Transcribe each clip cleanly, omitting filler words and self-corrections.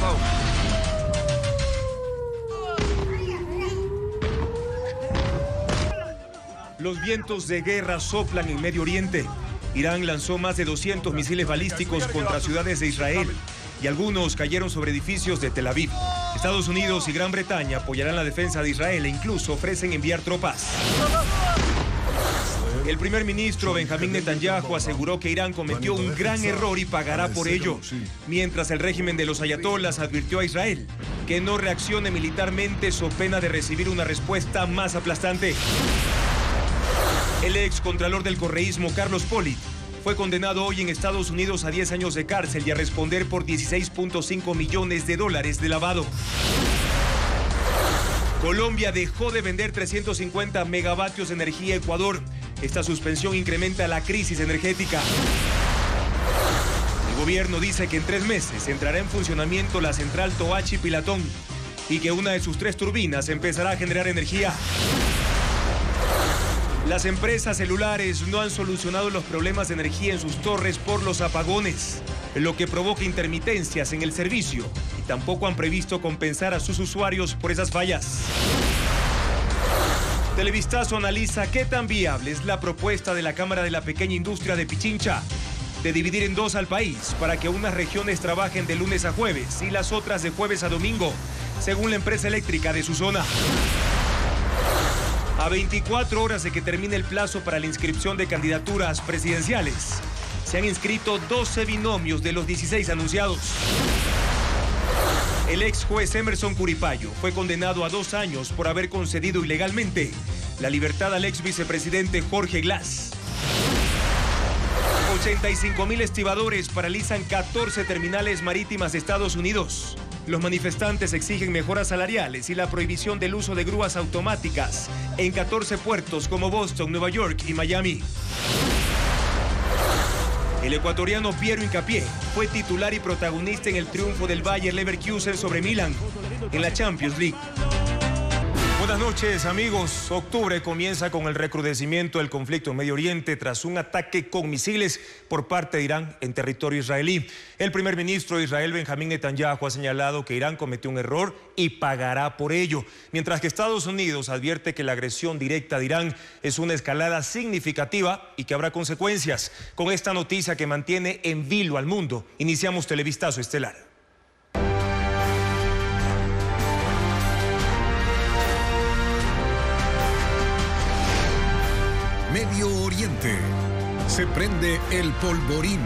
pasado. Los vientos de guerra soplan en Medio Oriente. Irán lanzó más de 200 misiles balísticos contra ciudades de Israel y algunos cayeron sobre edificios de Tel Aviv. Estados Unidos y Gran Bretaña apoyarán la defensa de Israel e incluso ofrecen enviar tropas. El primer ministro Benjamín Netanyahu aseguró que Irán cometió un gran error y pagará por ello, mientras el régimen de los ayatolás advirtió a Israel que no reaccione militarmente so pena de recibir una respuesta más aplastante. El ex contralor del correísmo Carlos Pollitt fue condenado hoy en Estados Unidos a 10 años de cárcel y a responder por $16.5 millones de lavado. Colombia dejó de vender 350 megavatios de energía a Ecuador. Esta suspensión incrementa la crisis energética. El gobierno dice que en 3 meses entrará en funcionamiento la central Toachi Pilatón y que una de sus 3 turbinas empezará a generar energía. Las empresas celulares no han solucionado los problemas de energía en sus torres por los apagones, lo que provoca intermitencias en el servicio, y tampoco han previsto compensar a sus usuarios por esas fallas. Televistazo analiza qué tan viable es la propuesta de la Cámara de la Pequeña Industria de Pichincha de dividir en 2 al país para que unas regiones trabajen de lunes a jueves y las otras de jueves a domingo, según la empresa eléctrica de su zona. A 24 horas de que termine el plazo para la inscripción de candidaturas presidenciales, se han inscrito 12 binomios de los 16 anunciados. El ex juez Emerson Curipayo fue condenado a 2 años por haber concedido ilegalmente la libertad al ex vicepresidente Jorge Glass. 85,000 estibadores paralizan 14 terminales marítimas de Estados Unidos. Los manifestantes exigen mejoras salariales y la prohibición del uso de grúas automáticas en 14 puertos como Boston, Nueva York y Miami. El ecuatoriano Piero Hincapié fue titular y protagonista en el triunfo del Bayer Leverkusen sobre Milan en la Champions League. Buenas noches, amigos. Octubre comienza con el recrudecimiento del conflicto en Medio Oriente tras un ataque con misiles por parte de Irán en territorio israelí. El primer ministro de Israel, Benjamín Netanyahu, ha señalado que Irán cometió un error y pagará por ello, mientras que Estados Unidos advierte que la agresión directa de Irán es una escalada significativa y que habrá consecuencias. Con esta noticia que mantiene en vilo al mundo, iniciamos Televistazo Estelar. Medio Oriente. Se prende el polvorín.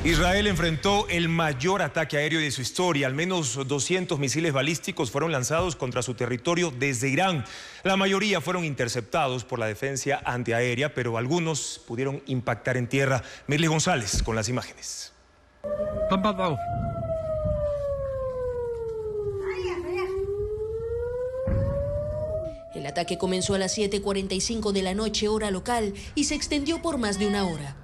Israel enfrentó el mayor ataque aéreo de su historia. Al menos 200 misiles balísticos fueron lanzados contra su territorio desde Irán. La mayoría fueron interceptados por la defensa antiaérea, pero algunos pudieron impactar en tierra. Mirly González con las imágenes. El ataque comenzó a las 7:45 de la noche, hora local, y se extendió por más de 1 hora.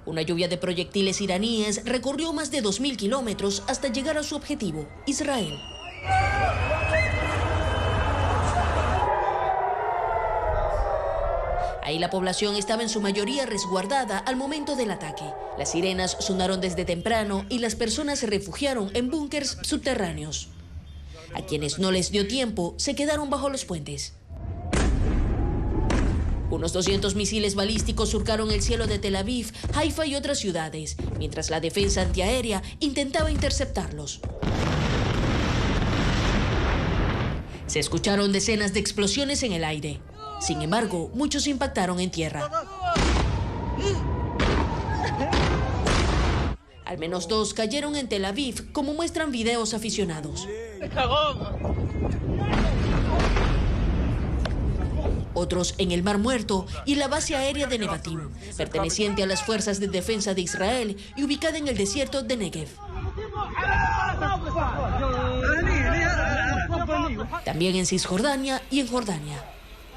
Una lluvia de proyectiles iraníes recorrió más de 2.000 kilómetros hasta llegar a su objetivo, Israel. Ahí la población estaba en su mayoría resguardada al momento del ataque. Las sirenas sonaron desde temprano y las personas se refugiaron en búnkers subterráneos. A quienes no les dio tiempo, se quedaron bajo los puentes. Unos 200 misiles balísticos surcaron el cielo de Tel Aviv, Haifa y otras ciudades, mientras la defensa antiaérea intentaba interceptarlos. Se escucharon decenas de explosiones en el aire. Sin embargo, muchos impactaron en tierra. Al menos 2 cayeron en Tel Aviv, como muestran videos aficionados. Otros en el Mar Muerto y la base aérea de Nevatim, perteneciente a las fuerzas de defensa de Israel y ubicada en el desierto de Negev. También en Cisjordania y en Jordania.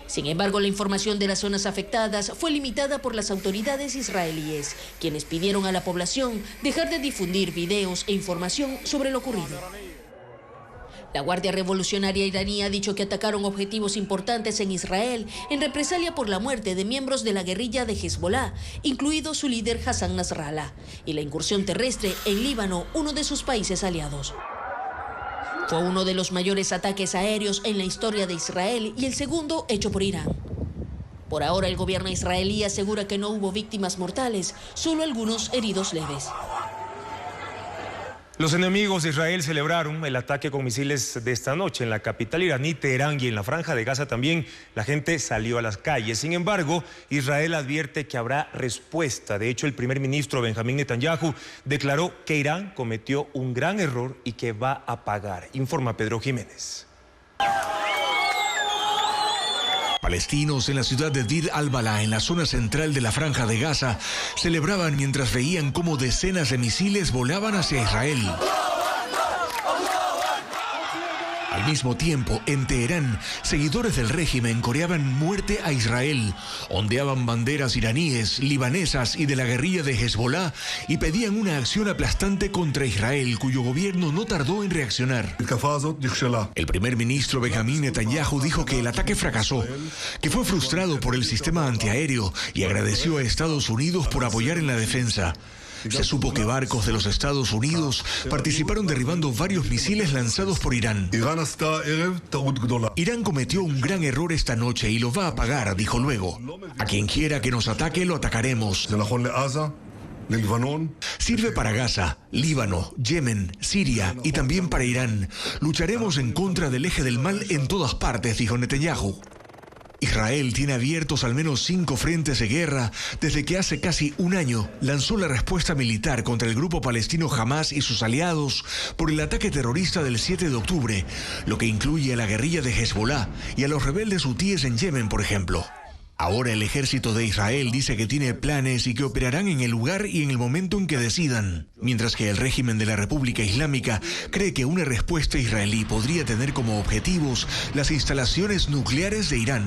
Sin embargo, la información de las zonas afectadas fue limitada por las autoridades israelíes, quienes pidieron a la población dejar de difundir videos e información sobre lo ocurrido. La Guardia Revolucionaria iraní ha dicho que atacaron objetivos importantes en Israel en represalia por la muerte de miembros de la guerrilla de Hezbollah, incluido su líder Hassan Nasrallah, y la incursión terrestre en Líbano, uno de sus países aliados. Fue uno de los mayores ataques aéreos en la historia de Israel y el segundo hecho por Irán. Por ahora, el gobierno israelí asegura que no hubo víctimas mortales, solo algunos heridos leves. Los enemigos de Israel celebraron el ataque con misiles de esta noche en la capital iraní, Teherán, y en la Franja de Gaza también la gente salió a las calles. Sin embargo, Israel advierte que habrá respuesta. De hecho, el primer ministro Benjamín Netanyahu declaró que Irán cometió un gran error y que va a pagar. Informa Pedro Jiménez. Palestinos en la ciudad de Deir al-Balá, en la zona central de la Franja de Gaza, celebraban mientras veían cómo decenas de misiles volaban hacia Israel. Al mismo tiempo, en Teherán, seguidores del régimen coreaban muerte a Israel, ondeaban banderas iraníes, libanesas y de la guerrilla de Hezbollah y pedían una acción aplastante contra Israel, cuyo gobierno no tardó en reaccionar. El primer ministro Benjamín Netanyahu dijo que el ataque fracasó, que fue frustrado por el sistema antiaéreo y agradeció a Estados Unidos por apoyar en la defensa. Se supo que barcos de los Estados Unidos participaron derribando varios misiles lanzados por Irán. Irán cometió un gran error esta noche y lo va a pagar, dijo luego. A quien quiera que nos ataque, lo atacaremos. Sirve para Gaza, Líbano, Yemen, Siria y también para Irán. Lucharemos en contra del eje del mal en todas partes, dijo Netanyahu. Israel tiene abiertos al menos 5 frentes de guerra desde que hace casi un año lanzó la respuesta militar contra el grupo palestino Hamas y sus aliados por el ataque terrorista del 7 de octubre, lo que incluye a la guerrilla de Hezbollah y a los rebeldes hutíes en Yemen, por ejemplo. Ahora el ejército de Israel dice que tiene planes y que operarán en el lugar y en el momento en que decidan, mientras que el régimen de la República Islámica cree que una respuesta israelí podría tener como objetivos las instalaciones nucleares de Irán.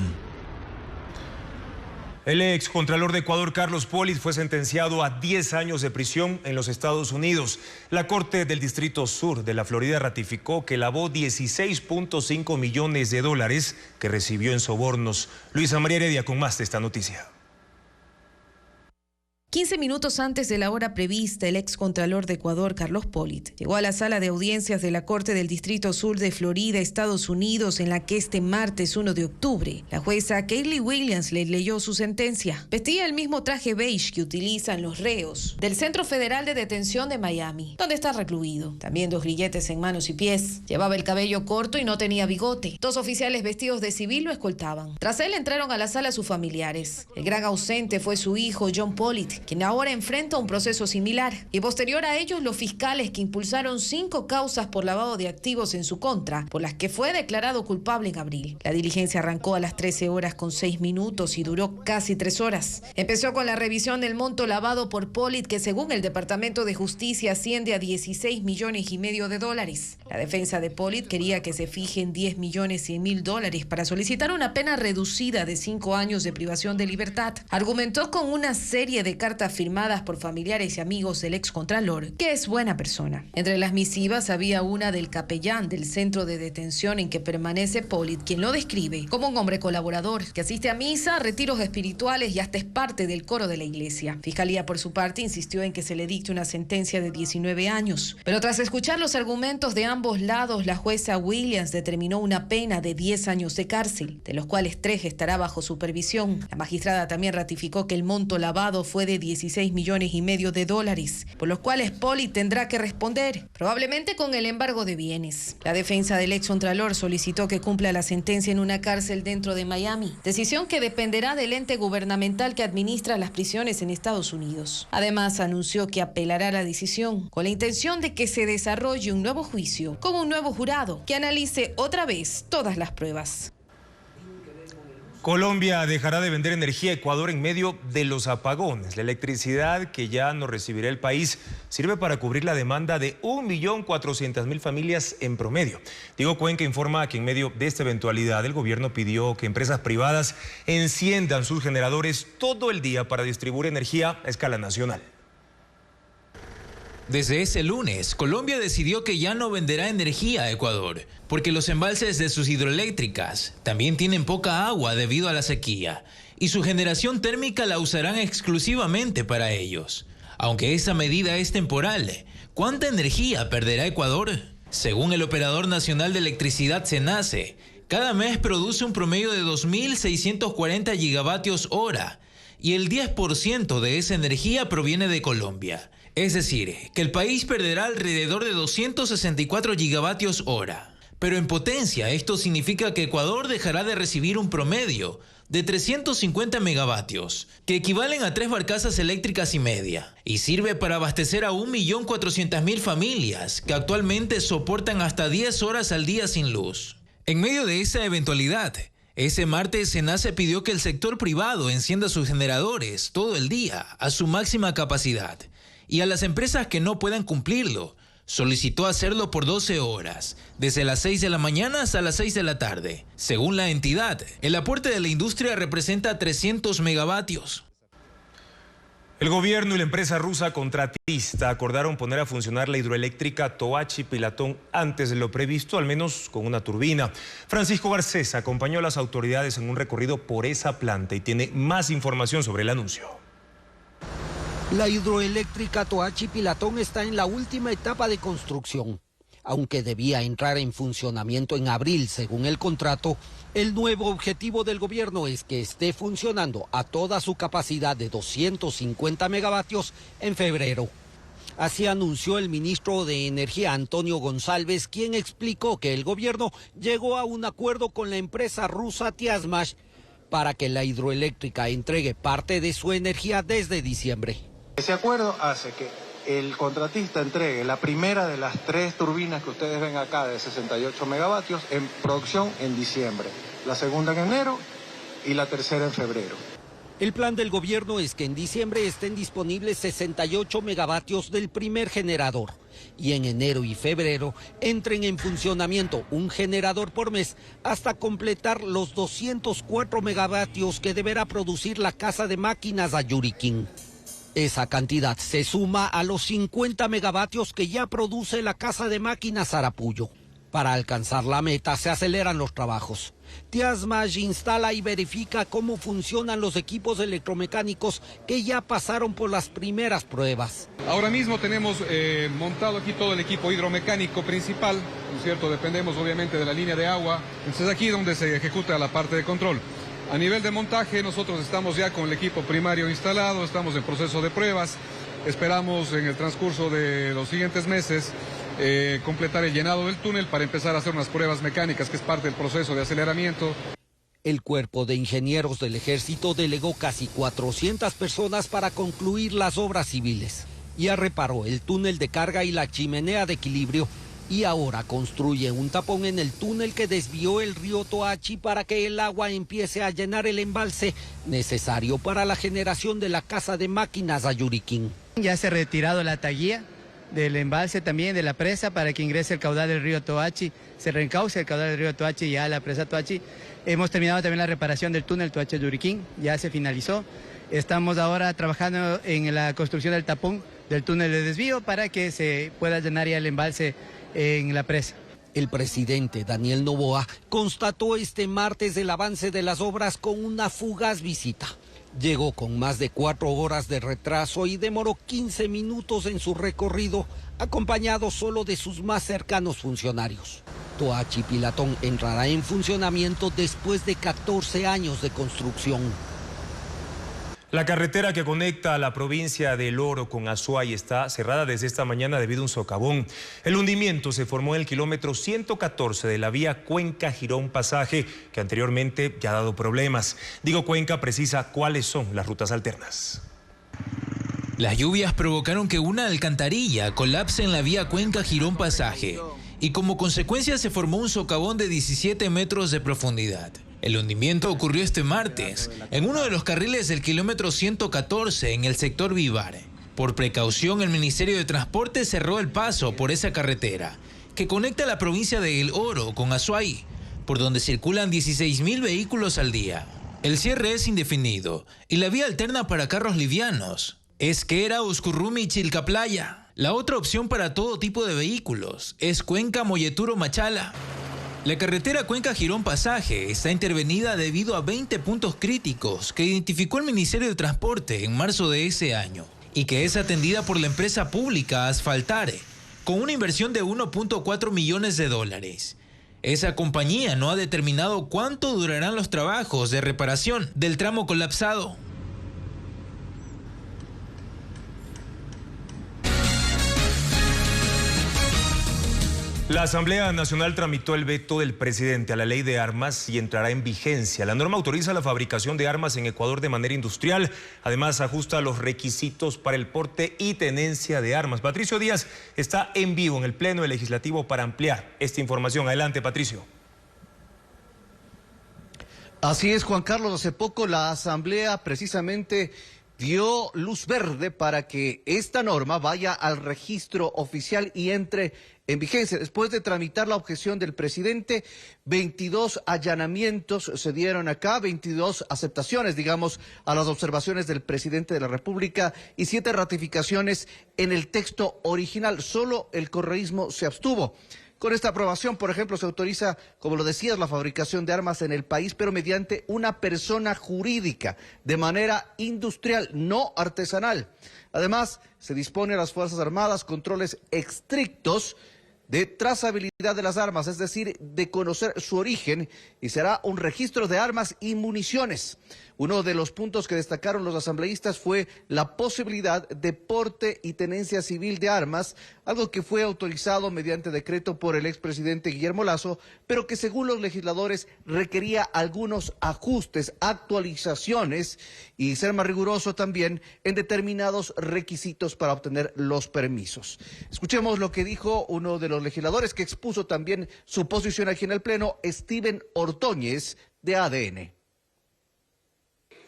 El excontralor de Ecuador, Carlos Polit, fue sentenciado a 10 años de prisión en los Estados Unidos. La Corte del Distrito Sur de la Florida ratificó que lavó 16.5 millones de dólares que recibió en sobornos. Luisa María Heredia con más de esta noticia. 15 minutos antes de la hora prevista, el excontralor de Ecuador, Carlos Polit, llegó a la sala de audiencias de la Corte del Distrito Sur de Florida, Estados Unidos, en la que este martes 1 de octubre, la jueza Kaylee Williams le leyó su sentencia. Vestía el mismo traje beige que utilizan los reos del Centro Federal de Detención de Miami, donde está recluido. También 2 grilletes en manos y pies. Llevaba el cabello corto y no tenía bigote. 2 oficiales vestidos de civil lo escoltaban. Tras él entraron a la sala sus familiares. El gran ausente fue su hijo, John Polit, quien ahora enfrenta un proceso similar. Y posterior a ellos, los fiscales que impulsaron 5 causas por lavado de activos en su contra, por las que fue declarado culpable en abril. La diligencia arrancó a las 13 horas con 6 minutos y duró casi 3 horas. Empezó con la revisión del monto lavado por Polit, que según el Departamento de Justicia asciende a 16,5 millones de dólares. La defensa de Polit quería que se fijen 10,1 millones para solicitar una pena reducida de 5 años de privación de libertad. Argumentó con una serie de cartas firmadas por familiares y amigos del excontralor, que es buena persona. Entre las misivas había una del capellán del centro de detención en que permanece Polit, quien lo describe como un hombre colaborador, que asiste a misa, retiros espirituales y hasta es parte del coro de la iglesia. Fiscalía, por su parte, insistió en que se le dicte una sentencia de 19 años. Pero tras escuchar los argumentos de ambos lados, la jueza Williams determinó una pena de 10 años de cárcel, de los cuales 3 estará bajo supervisión. La magistrada también ratificó que el monto lavado fue de 16,5 millones de dólares, por los cuales Polit tendrá que responder, probablemente con el embargo de bienes. La defensa del excontralor solicitó que cumpla la sentencia en una cárcel dentro de Miami, decisión que dependerá del ente gubernamental que administra las prisiones en Estados Unidos. Además, anunció que apelará la decisión con la intención de que se desarrolle un nuevo juicio con un nuevo jurado que analice otra vez todas las pruebas. Colombia dejará de vender energía a Ecuador en medio de los apagones. La electricidad que ya no recibirá el país sirve para cubrir la demanda de 1.400.000 familias en promedio. Diego Cuenca informa que en medio de esta eventualidad el gobierno pidió que empresas privadas enciendan sus generadores todo el día para distribuir energía a escala nacional. Desde ese lunes, Colombia decidió que ya no venderá energía a Ecuador, porque los embalses de sus hidroeléctricas también tienen poca agua debido a la sequía, y su generación térmica la usarán exclusivamente para ellos. Aunque esa medida es temporal, ¿cuánta energía perderá Ecuador? Según el Operador Nacional de Electricidad SENACE, cada mes produce un promedio de 2.640 gigavatios hora, y el 10% de esa energía proviene de Colombia. Es decir, que el país perderá alrededor de 264 gigavatios hora. Pero en potencia, esto significa que Ecuador dejará de recibir un promedio de 350 megavatios, que equivalen a 3 barcazas eléctricas y media, y sirve para abastecer a 1.400.000 familias que actualmente soportan hasta 10 horas al día sin luz. En medio de esa eventualidad, ese martes SENACE pidió que el sector privado encienda sus generadores todo el día a su máxima capacidad, y a las empresas que no puedan cumplirlo, solicitó hacerlo por 12 horas, desde las 6 de la mañana hasta las 6 de la tarde. Según la entidad, el aporte de la industria representa 300 megavatios. El gobierno y la empresa rusa contratista acordaron poner a funcionar la hidroeléctrica Toachi Pilatón antes de lo previsto, al menos con una turbina. Francisco Garcés acompañó a las autoridades en un recorrido por esa planta y tiene más información sobre el anuncio. La hidroeléctrica Toachi Pilatón está en la última etapa de construcción. Aunque debía entrar en funcionamiento en abril, según el contrato, el nuevo objetivo del gobierno es que esté funcionando a toda su capacidad de 250 megavatios en febrero. Así anunció el ministro de Energía, Antonio González, quien explicó que el gobierno llegó a un acuerdo con la empresa rusa Tiazmash para que la hidroeléctrica entregue parte de su energía desde diciembre. Ese acuerdo hace que el contratista entregue la primera de las 3 turbinas que ustedes ven acá de 68 megavatios en producción en diciembre, la segunda en enero y la tercera en febrero. El plan del gobierno es que en diciembre estén disponibles 68 megavatios del primer generador y en enero y febrero entren en funcionamiento un generador por mes hasta completar los 204 megavatios que deberá producir la casa de máquinas Ayuriquín. Esa cantidad se suma a los 50 megavatios que ya produce la casa de máquinas Arapuyo. Para alcanzar la meta se aceleran los trabajos. Tiazmash instala y verifica cómo funcionan los equipos electromecánicos que ya pasaron por las primeras pruebas. Ahora mismo tenemos montado aquí todo el equipo hidromecánico principal, ¿no es cierto? Dependemos obviamente de la línea de agua. Entonces aquí es donde se ejecuta la parte de control. A nivel de montaje, nosotros estamos ya con el equipo primario instalado, estamos en proceso de pruebas. Esperamos en el transcurso de los siguientes meses completar el llenado del túnel para empezar a hacer unas pruebas mecánicas, que es parte del proceso de aceleramiento. El Cuerpo de Ingenieros del Ejército delegó casi 400 personas para concluir las obras civiles. Ya reparó el túnel de carga y la chimenea de equilibrio, y ahora construye un tapón en el túnel que desvió el río Toachi para que el agua empiece a llenar el embalse necesario para la generación de la casa de máquinas Ayuriquín. Ya se ha retirado la taguía del embalse también de la presa para que ingrese el caudal del río Toachi, se reencauce el caudal del río Toachi ya a la presa Toachi. Hemos terminado también la reparación del túnel Toachi Ayuriquín, ya se finalizó. Estamos ahora trabajando en la construcción del tapón del túnel de desvío para que se pueda llenar ya el embalse en la presa. El presidente Daniel Noboa constató este martes el avance de las obras con una fugaz visita. Llegó con más de 4 horas de retraso y demoró 15 minutos en su recorrido, acompañado solo de sus más cercanos funcionarios. Toachi Pilatón entrará en funcionamiento después de 14 años de construcción. La carretera que conecta a la provincia del Oro con Azuay está cerrada desde esta mañana debido a un socavón. El hundimiento se formó en el kilómetro 114 de la vía Cuenca-Girón Pasaje, que anteriormente ya ha dado problemas. Diego Cuenca precisa cuáles son las rutas alternas. Las lluvias provocaron que una alcantarilla colapse en la vía Cuenca-Girón Pasaje y como consecuencia se formó un socavón de 17 metros de profundidad. El hundimiento ocurrió este martes en uno de los carriles del kilómetro 114 en el sector Vivar. Por precaución, el Ministerio de Transporte cerró el paso por esa carretera que conecta la provincia de El Oro con Azuay, por donde circulan 16.000 vehículos al día. El cierre es indefinido y la vía alterna para carros livianos es Quera, Uscurrumi y Chilcaplaya. La otra opción para todo tipo de vehículos es Cuenca-Molleturo-Machala. La carretera Cuenca-Girón Pasaje está intervenida debido a 20 puntos críticos que identificó el Ministerio de Transporte en marzo de ese año y que es atendida por la empresa pública Asfaltare con una inversión de 1.4 millones de dólares. Esa compañía no ha determinado cuánto durarán los trabajos de reparación del tramo colapsado. La Asamblea Nacional tramitó el veto del presidente a la ley de armas y entrará en vigencia. La norma autoriza la fabricación de armas en Ecuador de manera industrial. Además, ajusta los requisitos para el porte y tenencia de armas. Patricio Díaz está en vivo en el Pleno del Legislativo para ampliar esta información. Adelante, Patricio. Así es, Juan Carlos. Hace poco la Asamblea precisamente dio luz verde para que esta norma vaya al registro oficial y entre en vigencia. Después de tramitar la objeción del presidente, 22 allanamientos se dieron acá, 22 aceptaciones, digamos, a las observaciones del presidente de la República y 7 ratificaciones en el texto original. Solo el correísmo se abstuvo. Con esta aprobación, por ejemplo, se autoriza, como lo decías, la fabricación de armas en el país, pero mediante una persona jurídica, de manera industrial, no artesanal. Además, se dispone a las Fuerzas Armadas controles estrictos de trazabilidad de las armas, es decir, de conocer su origen, y será un registro de armas y municiones. Uno de los puntos que destacaron los asambleístas fue la posibilidad de porte y tenencia civil de armas, algo que fue autorizado mediante decreto por el expresidente Guillermo Lasso, pero que según los legisladores requería algunos ajustes, actualizaciones y ser más riguroso también en determinados requisitos para obtener los permisos. Escuchemos lo que dijo uno de los legisladores que expuso también su posición aquí en el Pleno, Steven Ortoñez, de ADN.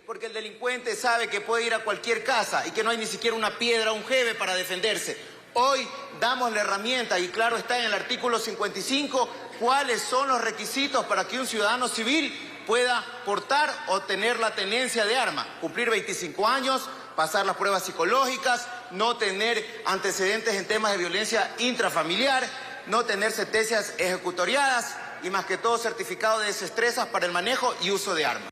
Porque el delincuente sabe que puede ir a cualquier casa y que no hay ni siquiera una piedra o un jeve para defenderse. Hoy damos la herramienta y claro está en el artículo 55 cuáles son los requisitos para que un ciudadano civil pueda portar o tener la tenencia de arma. Cumplir 25 años, pasar las pruebas psicológicas, no tener antecedentes en temas de violencia intrafamiliar, no tener sentencias ejecutoriadas y más que todo certificado de desestrezas para el manejo y uso de armas.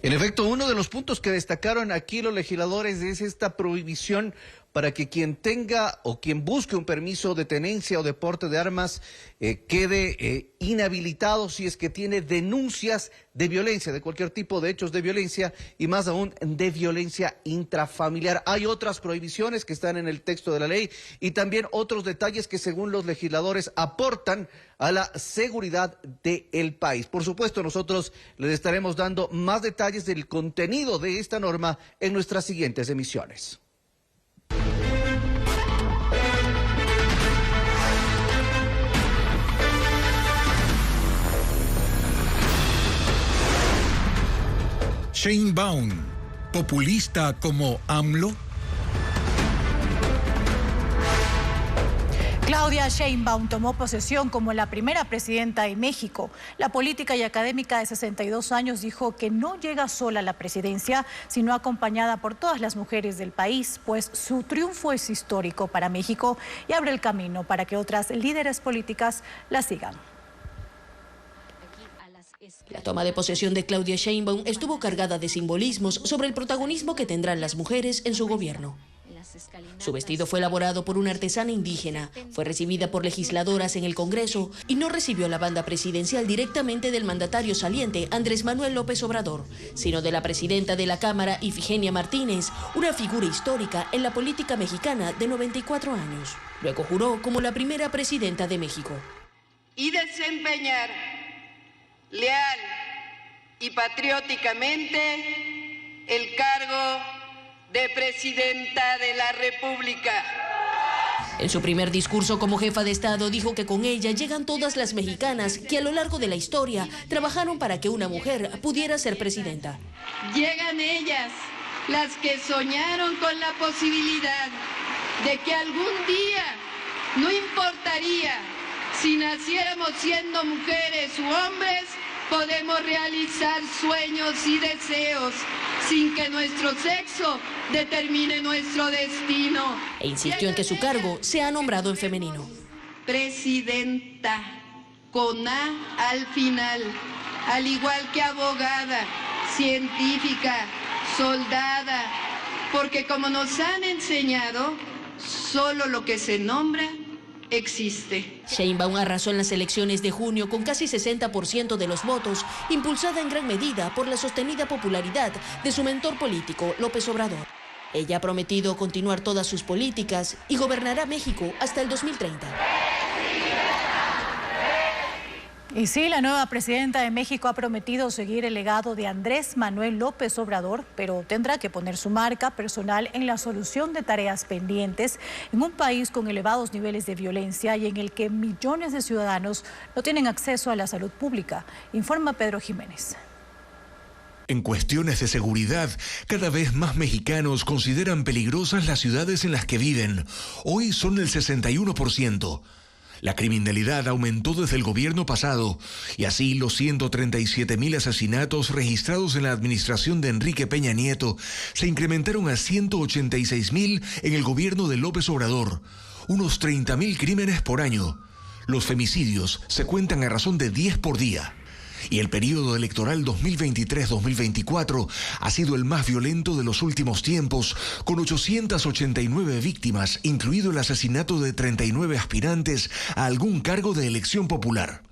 En efecto, uno de los puntos que destacaron aquí los legisladores es esta prohibición para que quien tenga o quien busque un permiso de tenencia o de porte de armas quede inhabilitado si es que tiene denuncias de violencia, de cualquier tipo de hechos de violencia y más aún de violencia intrafamiliar. Hay otras prohibiciones que están en el texto de la ley y también otros detalles que según los legisladores aportan a la seguridad del país. Por supuesto, nosotros les estaremos dando más detalles del contenido de esta norma en nuestras siguientes emisiones. Sheinbaum, populista como AMLO. Claudia Sheinbaum tomó posesión como la primera presidenta de México. La política y académica de 62 años dijo que no llega sola a la presidencia, sino acompañada por todas las mujeres del país, pues su triunfo es histórico para México y abre el camino para que otras líderes políticas la sigan. La toma de posesión de Claudia Sheinbaum estuvo cargada de simbolismos sobre el protagonismo que tendrán las mujeres en su gobierno. Su vestido fue elaborado por una artesana indígena, fue recibida por legisladoras en el Congreso y no recibió la banda presidencial directamente del mandatario saliente Andrés Manuel López Obrador, sino de la presidenta de la Cámara, Ifigenia Martínez, una figura histórica en la política mexicana de 94 años. Luego juró como la primera presidenta de México. Y desempeñar leal y patrióticamente el cargo de presidenta de la República. En su primer discurso como jefa de Estado dijo que con ella llegan todas las mexicanas que a lo largo de la historia trabajaron para que una mujer pudiera ser presidenta. Llegan ellas, las que soñaron con la posibilidad de que algún día, no importaría si naciéramos siendo mujeres u hombres, podemos realizar sueños y deseos sin que nuestro sexo determine nuestro destino. E insistió en que su cargo sea nombrado en femenino. Presidenta, con A al final, al igual que abogada, científica, soldada, porque como nos han enseñado, solo lo que se nombra existe. Sheinbaum arrasó en las elecciones de junio con casi 60% de los votos, impulsada en gran medida por la sostenida popularidad de su mentor político, López Obrador. Ella ha prometido continuar todas sus políticas y gobernará México hasta el 2030. Y sí, la nueva presidenta de México ha prometido seguir el legado de Andrés Manuel López Obrador, pero tendrá que poner su marca personal en la solución de tareas pendientes en un país con elevados niveles de violencia y en el que millones de ciudadanos no tienen acceso a la salud pública, informa Pedro Jiménez. En cuestiones de seguridad, cada vez más mexicanos consideran peligrosas las ciudades en las que viven. Hoy son el 61%. La criminalidad aumentó desde el gobierno pasado y así los 137.000 asesinatos registrados en la administración de Enrique Peña Nieto se incrementaron a 186.000 en el gobierno de López Obrador, unos 30.000 crímenes por año. Los femicidios se cuentan a razón de 10 por día. Y el periodo electoral 2023-2024 ha sido el más violento de los últimos tiempos, con 889 víctimas, incluido el asesinato de 39 aspirantes a algún cargo de elección popular.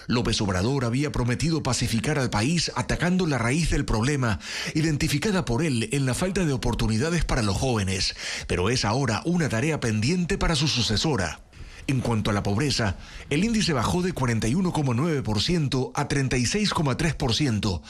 López Obrador había prometido pacificar al país atacando la raíz del problema, identificada por él en la falta de oportunidades para los jóvenes, pero es ahora una tarea pendiente para su sucesora. En cuanto a la pobreza, el índice bajó de 41,9% a 36,3%.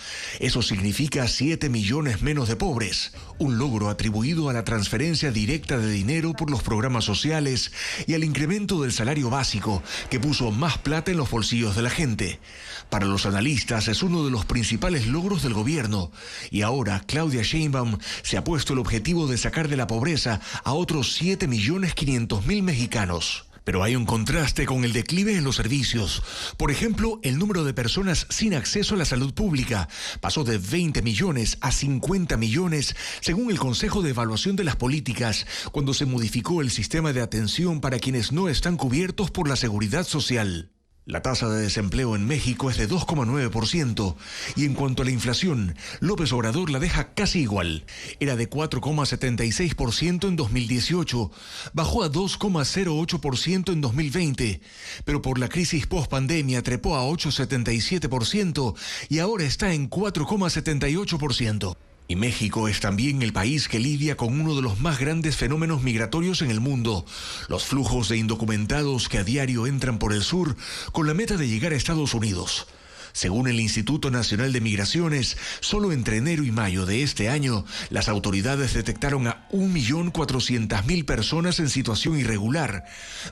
Eso significa 7 millones menos de pobres, un logro atribuido a la transferencia directa de dinero por los programas sociales y al incremento del salario básico, que puso más plata en los bolsillos de la gente. Para los analistas es uno de los principales logros del gobierno, y ahora Claudia Sheinbaum se ha puesto el objetivo de sacar de la pobreza a otros 7.500.000 mexicanos. Pero hay un contraste con el declive en los servicios. Por ejemplo, el número de personas sin acceso a la salud pública pasó de 20 millones a 50 millones, según el Consejo de Evaluación de las Políticas, cuando se modificó el sistema de atención para quienes no están cubiertos por la seguridad social. La tasa de desempleo en México es de 2,9% y en cuanto a la inflación, López Obrador la deja casi igual. Era de 4,76% en 2018, bajó a 2,08% en 2020, pero por la crisis post-pandemia trepó a 8,77% y ahora está en 4,78%. Y México es también el país que lidia con uno de los más grandes fenómenos migratorios en el mundo, los flujos de indocumentados que a diario entran por el sur con la meta de llegar a Estados Unidos. Según el Instituto Nacional de Migraciones, solo entre enero y mayo de este año, las autoridades detectaron a 1.400.000 personas en situación irregular,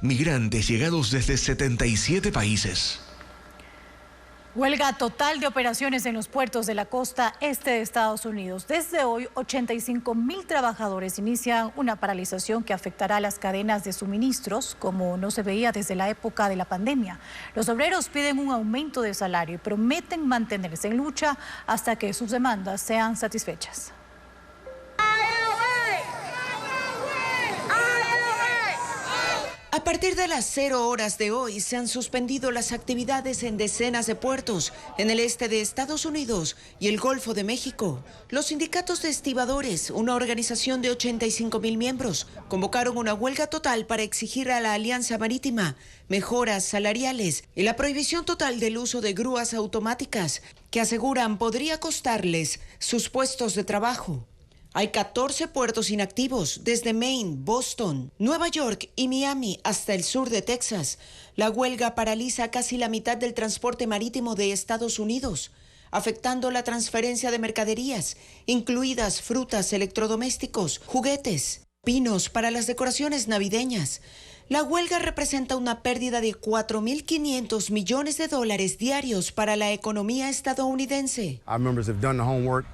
migrantes llegados desde 77 países. Huelga total de operaciones en los puertos de la costa este de Estados Unidos. Desde hoy, 85.000 trabajadores inician una paralización que afectará las cadenas de suministros, como no se veía desde la época de la pandemia. Los obreros piden un aumento de salario y prometen mantenerse en lucha hasta que sus demandas sean satisfechas. A partir de las 0 horas de hoy se han suspendido las actividades en decenas de puertos en el este de Estados Unidos y el Golfo de México. Los sindicatos de estibadores, una organización de 85.000 miembros, convocaron una huelga total para exigir a la Alianza Marítima mejoras salariales y la prohibición total del uso de grúas automáticas que aseguran podría costarles sus puestos de trabajo. Hay 14 puertos inactivos, desde Maine, Boston, Nueva York y Miami hasta el sur de Texas. La huelga paraliza casi la mitad del transporte marítimo de Estados Unidos, afectando la transferencia de mercaderías, incluidas frutas, electrodomésticos, juguetes, pinos para las decoraciones navideñas. La huelga representa una pérdida de $4.500 millones diarios para la economía estadounidense. Our members have done the homework.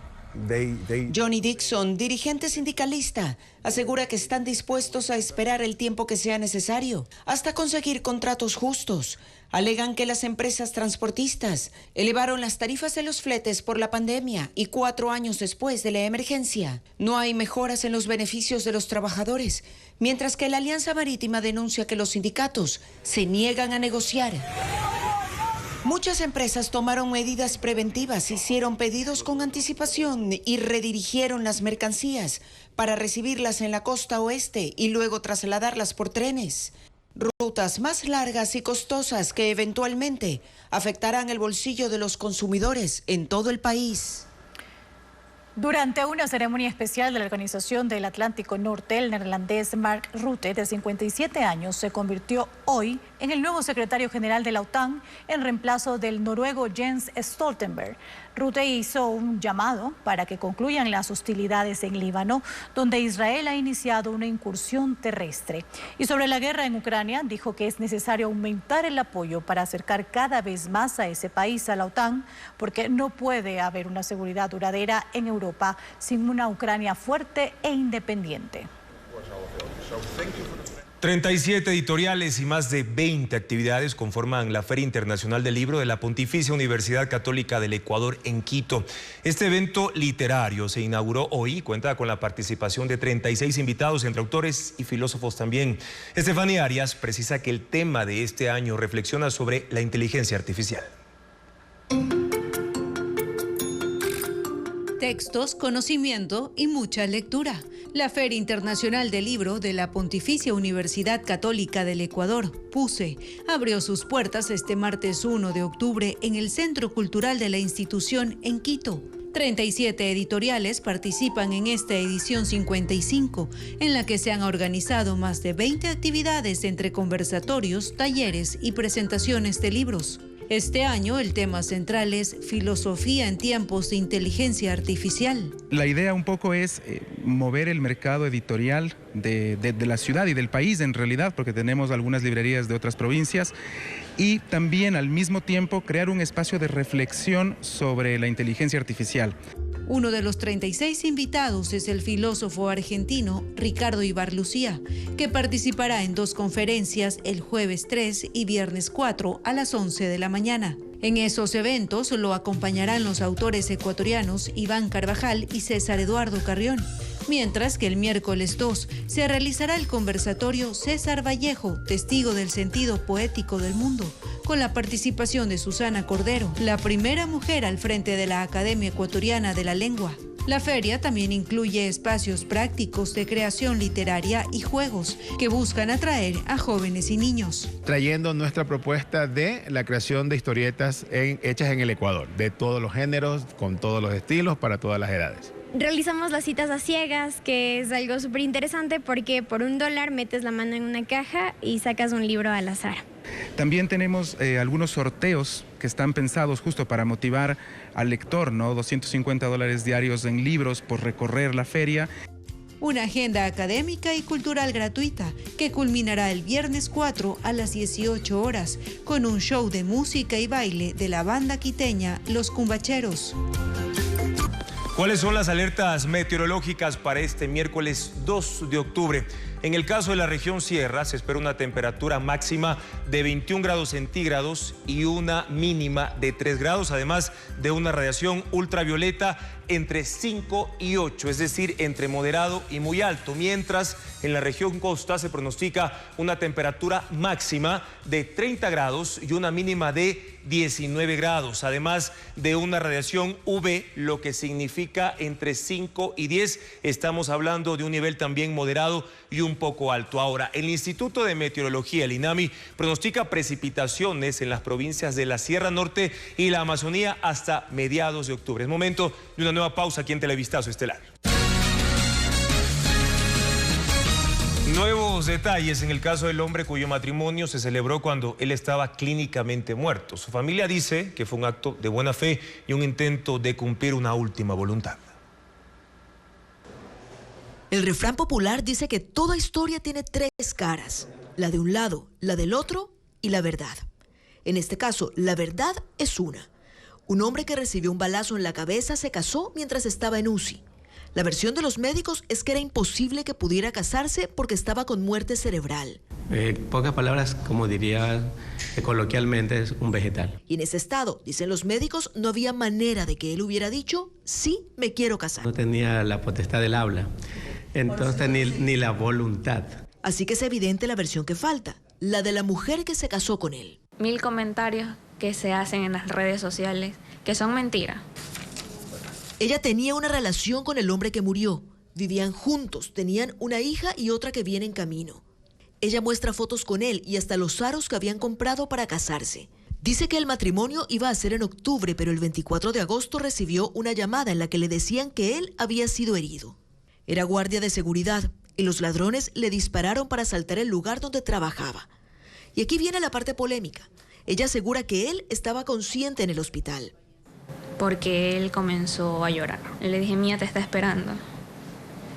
Johnny Dixon, dirigente sindicalista, asegura que están dispuestos a esperar el tiempo que sea necesario hasta conseguir contratos justos. Alegan que las empresas transportistas elevaron las tarifas de los fletes por la pandemia y 4 años después de la emergencia no hay mejoras en los beneficios de los trabajadores, mientras que la Alianza Marítima denuncia que los sindicatos se niegan a negociar. Muchas empresas tomaron medidas preventivas, hicieron pedidos con anticipación y redirigieron las mercancías para recibirlas en la costa oeste y luego trasladarlas por trenes. Rutas más largas y costosas que eventualmente afectarán el bolsillo de los consumidores en todo el país. Durante una ceremonia especial de la Organización del Atlántico Norte, el neerlandés Mark Rutte, de 57 años, se convirtió hoy en el nuevo secretario general de la OTAN en reemplazo del noruego Jens Stoltenberg. Rutte hizo un llamado para que concluyan las hostilidades en Líbano, donde Israel ha iniciado una incursión terrestre. Y sobre la guerra en Ucrania, dijo que es necesario aumentar el apoyo para acercar cada vez más a ese país a la OTAN, porque no puede haber una seguridad duradera en Europa sin una Ucrania fuerte e independiente. 37 editoriales y más de 20 actividades conforman la Feria Internacional del Libro de la Pontificia Universidad Católica del Ecuador en Quito. Este evento literario se inauguró hoy y cuenta con la participación de 36 invitados, entre autores y filósofos también. Estefanía Arias precisa que el tema de este año reflexiona sobre la inteligencia artificial. Textos, conocimiento y mucha lectura. La Feria Internacional del Libro de la Pontificia Universidad Católica del Ecuador, PUCE, abrió sus puertas este martes 1 de octubre en el Centro Cultural de la institución en Quito. 37 editoriales participan en esta edición 55, en la que se han organizado más de 20 actividades entre conversatorios, talleres y presentaciones de libros. Este año el tema central es filosofía en tiempos de inteligencia artificial. La idea un poco es mover el mercado editorial de la ciudad y del país en realidad, porque tenemos algunas librerías de otras provincias, y también al mismo tiempo crear un espacio de reflexión sobre la inteligencia artificial. Uno de los 36 invitados es el filósofo argentino Ricardo Ibarlucía, que participará en 2 conferencias el jueves 3 y viernes 4 a las 11 de la mañana. En esos eventos lo acompañarán los autores ecuatorianos Iván Carvajal y César Eduardo Carrión, mientras que el miércoles 2 se realizará el conversatorio César Vallejo, testigo del sentido poético del mundo, con la participación de Susana Cordero, la primera mujer al frente de la Academia Ecuatoriana de la Lengua. La feria también incluye espacios prácticos de creación literaria y juegos que buscan atraer a jóvenes y niños. Trayendo nuestra propuesta de la creación de historietas hechas en el Ecuador, de todos los géneros, con todos los estilos, para todas las edades. Realizamos las citas a ciegas, que es algo súper interesante porque por $1 metes la mano en una caja y sacas un libro al azar. También tenemos algunos sorteos que están pensados justo para motivar al lector, ¿no? $250 diarios en libros por recorrer la feria. Una agenda académica y cultural gratuita que culminará el viernes 4 a las 18 horas con un show de música y baile de la banda quiteña Los Cumbacheros. ¿Cuáles son las alertas meteorológicas para este miércoles 2 de octubre? En el caso de la región Sierra se espera una temperatura máxima de 21 grados centígrados y una mínima de 3 grados, además de una radiación ultravioleta entre 5 y 8, es decir, entre moderado y muy alto, mientras en la región costa se pronostica una temperatura máxima de 30 grados y una mínima de 19 grados, además de una radiación UV, lo que significa entre 5 y 10. Estamos hablando de un nivel también moderado y un poco alto. Ahora, el Instituto de Meteorología, el INAMI, pronostica precipitaciones en las provincias de la Sierra Norte y la Amazonía hasta mediados de octubre. Es momento de una nueva pausa aquí en Televistazo Estelar. Nuevos detalles en el caso del hombre cuyo matrimonio se celebró cuando él estaba clínicamente muerto. Su familia dice que fue un acto de buena fe y un intento de cumplir una última voluntad. El refrán popular dice que toda historia tiene 3 caras, la de un lado, la del otro y la verdad. En este caso, la verdad es una. Un hombre que recibió un balazo en la cabeza se casó mientras estaba en UCI. La versión de los médicos es que era imposible que pudiera casarse porque estaba con muerte cerebral. Pocas palabras, como diría coloquialmente, es un vegetal. Y en ese estado, dicen los médicos, no había manera de que él hubiera dicho, sí, me quiero casar. No tenía la potestad del habla, entonces ni la voluntad. Así que es evidente la versión que falta, la de la mujer que se casó con él. 1000 comentarios que se hacen en las redes sociales que son mentiras. Ella tenía una relación con el hombre que murió. Vivían juntos, tenían una hija y otra que viene en camino. Ella muestra fotos con él y hasta los aros que habían comprado para casarse. Dice que el matrimonio iba a ser en octubre, pero el 24 de agosto recibió una llamada en la que le decían que él había sido herido. Era guardia de seguridad y los ladrones le dispararon para asaltar el lugar donde trabajaba. Y aquí viene la parte polémica. Ella asegura que él estaba consciente en el hospital. Porque él comenzó a llorar. Le dije, Mía te está esperando.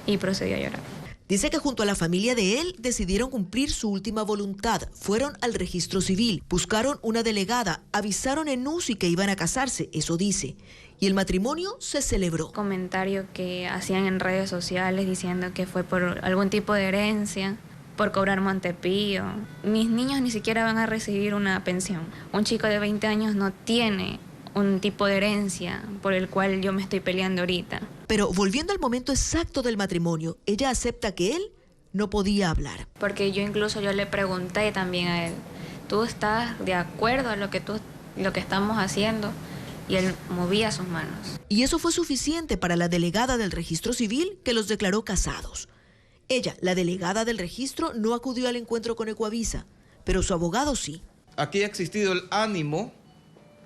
Y procedió a llorar. Dice que junto a la familia de él decidieron cumplir su última voluntad. Fueron al registro civil, buscaron una delegada, avisaron en UCI que iban a casarse, eso dice. Y el matrimonio se celebró. Comentario que hacían en redes sociales diciendo que fue por algún tipo de herencia, por cobrar Montepío. Mis niños ni siquiera van a recibir una pensión. Un chico de 20 años no tiene un tipo de herencia por el cual yo me estoy peleando ahorita. Pero volviendo al momento exacto del matrimonio, ella acepta que él no podía hablar. Porque yo le pregunté también a él, ¿tú estás de acuerdo a lo que estamos haciendo? Y él movía sus manos. Y eso fue suficiente para la delegada del registro civil que los declaró casados. Ella, la delegada del registro, no acudió al encuentro con Ecuavisa, pero su abogado sí. Aquí ha existido el ánimo,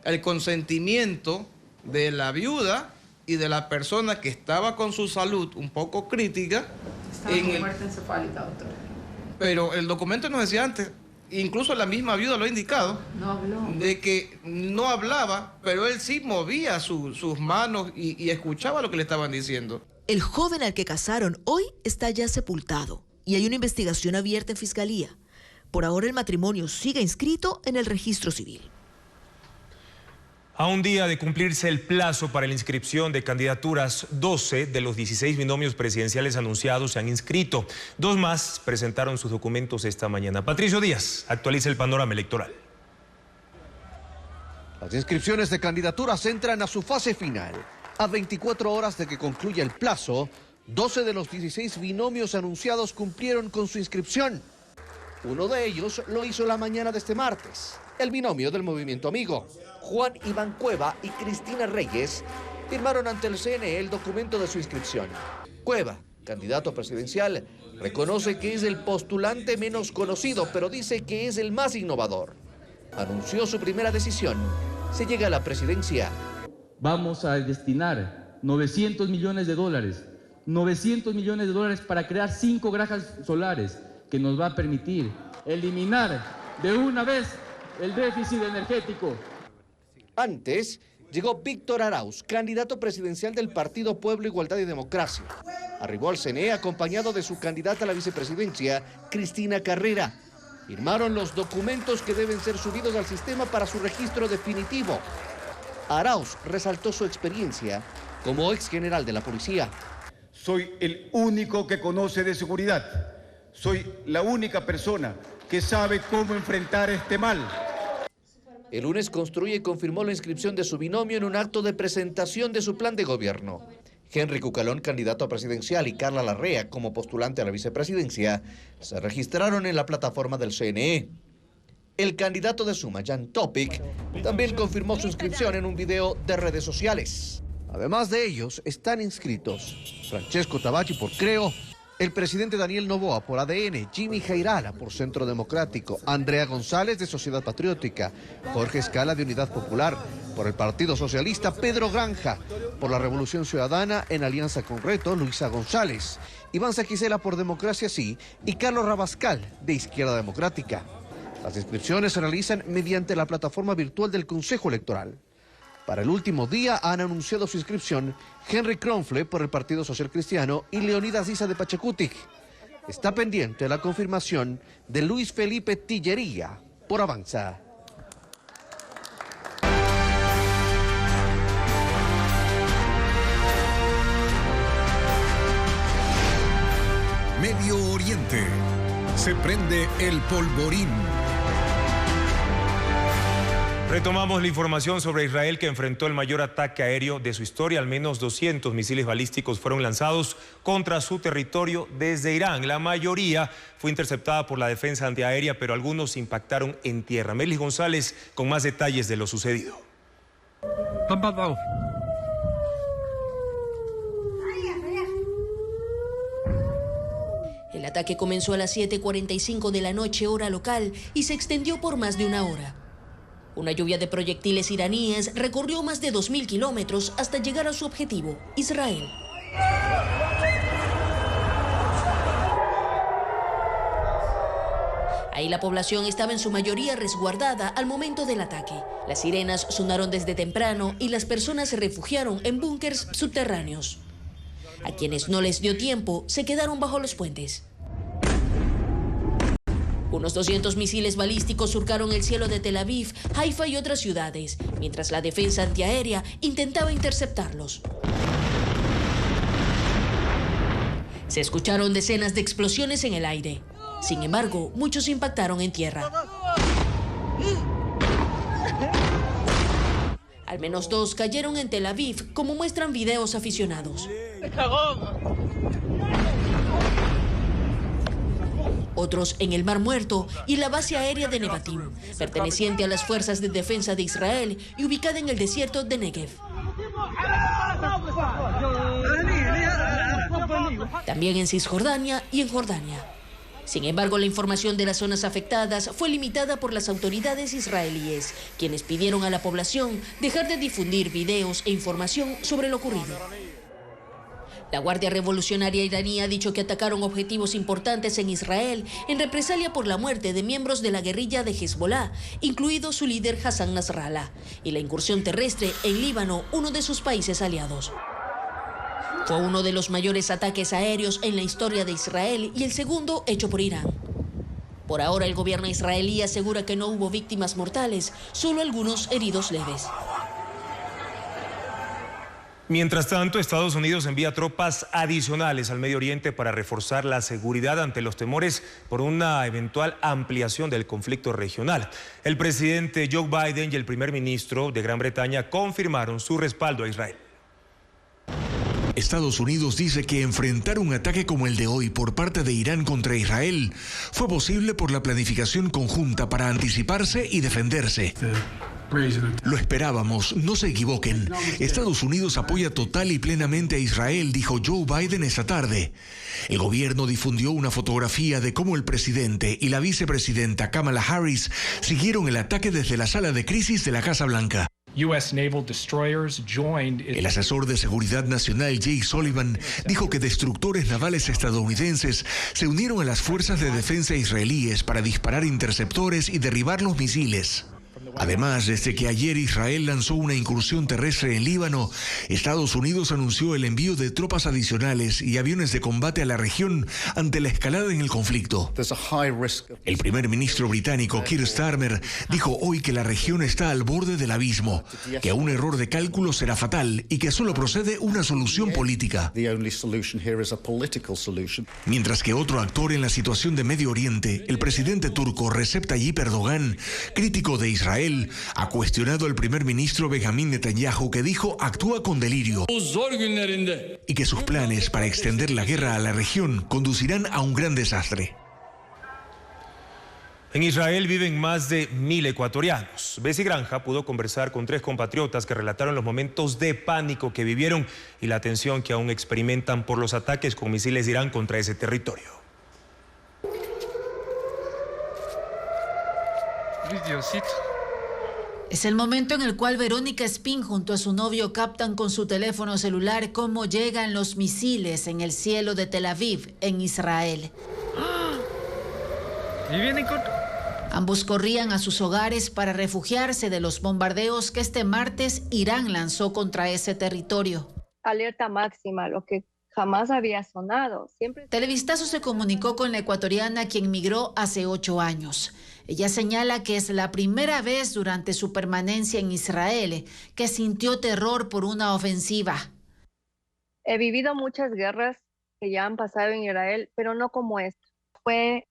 el consentimiento de la viuda y de la persona que estaba con su salud un poco crítica. Estaba con muerte encefálica, doctor. Pero el documento nos decía antes, incluso la misma viuda lo ha indicado, no habló, de que no hablaba, pero él sí movía sus manos y escuchaba lo que le estaban diciendo. El joven al que casaron hoy está ya sepultado y hay una investigación abierta en fiscalía. Por ahora el matrimonio sigue inscrito en el registro civil. A un día de cumplirse el plazo para la inscripción de candidaturas, 12 de los 16 binomios presidenciales anunciados se han inscrito. 2 más presentaron sus documentos esta mañana. Patricio Díaz actualiza el panorama electoral. Las inscripciones de candidaturas entran a su fase final. A 24 horas de que concluya el plazo, 12 de los 16 binomios anunciados cumplieron con su inscripción. Uno de ellos lo hizo la mañana de este martes. El binomio del Movimiento Amigo. Juan Iván Cueva y Cristina Reyes firmaron ante el CNE el documento de su inscripción. Cueva, candidato presidencial, reconoce que es el postulante menos conocido, pero dice que es el más innovador. Anunció su primera decisión. Se llega a la presidencia. Vamos a destinar $900 millones. $900 millones para crear 5 granjas solares que nos va a permitir eliminar de una vez el déficit energético. Antes llegó Víctor Arauz, candidato presidencial del Partido Pueblo, Igualdad y Democracia. Arribó al CNE acompañado de su candidata a la vicepresidencia, Cristina Carrera. Firmaron los documentos que deben ser subidos al sistema para su registro definitivo. Arauz resaltó su experiencia como ex general de la policía. Soy el único que conoce de seguridad. Soy la única persona que sabe cómo enfrentar este mal. El lunes construye y confirmó la inscripción de su binomio en un acto de presentación de su plan de gobierno. Henry Cucalón, candidato a presidencial, y Carla Larrea, como postulante a la vicepresidencia, se registraron en la plataforma del CNE. El candidato de Suma, Jan Topic, también confirmó su inscripción en un video de redes sociales. Además de ellos, están inscritos Francesco Tabacci por Creo, el presidente Daniel Noboa por ADN, Jimmy Jairala por Centro Democrático, Andrea González de Sociedad Patriótica, Jorge Escala de Unidad Popular, por el Partido Socialista, Pedro Granja, por la Revolución Ciudadana en alianza con Reto, Luisa González, Iván Saquicela por Democracia Sí y Carlos Rabascal de Izquierda Democrática. Las inscripciones se realizan mediante la plataforma virtual del Consejo Electoral. Para el último día han anunciado su inscripción Henry Kronfle por el Partido Social Cristiano y Leonidas Issa de Pachacutic. Está pendiente la confirmación de Luis Felipe Tillería por Avanza. instante se prende el polvorín. Retomamos la información sobre Israel, que enfrentó el mayor ataque aéreo de su historia. Al menos 200 misiles balísticos fueron lanzados contra su territorio desde Irán. La mayoría fue interceptada por la defensa antiaérea, pero algunos impactaron en tierra. Melis González con más detalles de lo sucedido. El ataque comenzó a las 7:45 de la noche, hora local, y se extendió por más de una hora. Una lluvia de proyectiles iraníes recorrió más de 2.000 kilómetros hasta llegar a su objetivo, Israel. Ahí la población estaba en su mayoría resguardada al momento del ataque. Las sirenas sonaron desde temprano y las personas se refugiaron en búnkers subterráneos. A quienes no les dio tiempo, se quedaron bajo los puentes. Unos 200 misiles balísticos surcaron el cielo de Tel Aviv, Haifa y otras ciudades, mientras la defensa antiaérea intentaba interceptarlos. Se escucharon decenas de explosiones en el aire. Sin embargo, muchos impactaron en tierra. Al menos 2 cayeron en Tel Aviv, como muestran videos aficionados. Otros en el Mar Muerto y la base aérea de Nevatim, perteneciente a las fuerzas de defensa de Israel y ubicada en el desierto de Negev. También en Cisjordania y en Jordania. Sin embargo, la información de las zonas afectadas fue limitada por las autoridades israelíes, quienes pidieron a la población dejar de difundir videos e información sobre lo ocurrido. La Guardia Revolucionaria iraní ha dicho que atacaron objetivos importantes en Israel en represalia por la muerte de miembros de la guerrilla de Hezbollah, incluido su líder Hassan Nasrallah, y la incursión terrestre en Líbano, uno de sus países aliados. Fue uno de los mayores ataques aéreos en la historia de Israel y el segundo hecho por Irán. Por ahora, el gobierno israelí asegura que no hubo víctimas mortales, solo algunos heridos leves. Mientras tanto, Estados Unidos envía tropas adicionales al Medio Oriente para reforzar la seguridad ante los temores por una eventual ampliación del conflicto regional. El presidente Joe Biden y el primer ministro de Gran Bretaña confirmaron su respaldo a Israel. Estados Unidos dice que enfrentar un ataque como el de hoy por parte de Irán contra Israel fue posible por la planificación conjunta para anticiparse y defenderse. Lo esperábamos, no se equivoquen. Estados Unidos apoya total y plenamente a Israel, dijo Joe Biden esta tarde. El gobierno difundió una fotografía de cómo el presidente y la vicepresidenta Kamala Harris siguieron el ataque desde la sala de crisis de la Casa Blanca. El asesor de seguridad nacional Jake Sullivan dijo que destructores navales estadounidenses se unieron a las fuerzas de defensa israelíes para disparar interceptores y derribar los misiles. Además, desde que ayer Israel lanzó una incursión terrestre en Líbano, Estados Unidos anunció el envío de tropas adicionales y aviones de combate a la región ante la escalada en el conflicto. El primer ministro británico Keir Starmer dijo hoy que la región está al borde del abismo, que un error de cálculo será fatal y que solo procede una solución política. Mientras que otro actor en la situación de Medio Oriente, el presidente turco Recep Tayyip Erdogan, crítico de Israel, ha cuestionado al primer ministro Benjamin Netanyahu, que dijo actúa con delirio y que sus planes para extender la guerra a la región conducirán a un gran desastre. En Israel viven más de 1.000 ecuatorianos. Bessie Granja pudo conversar con 3 compatriotas que relataron los momentos de pánico que vivieron y la tensión que aún experimentan por los ataques con misiles de Irán contra ese territorio. Es el momento en el cual Verónica Espín junto a su novio captan con su teléfono celular cómo llegan los misiles en el cielo de Tel Aviv, en Israel. Ambos corrían a sus hogares para refugiarse de los bombardeos que este martes Irán lanzó contra ese territorio. Alerta máxima, lo que jamás había sonado. Televistazo se comunicó con la ecuatoriana, quien migró hace 8 años. Ella señala que es la primera vez durante su permanencia en Israel que sintió terror por una ofensiva. He vivido muchas guerras que ya han pasado en Israel, pero no como esta. fue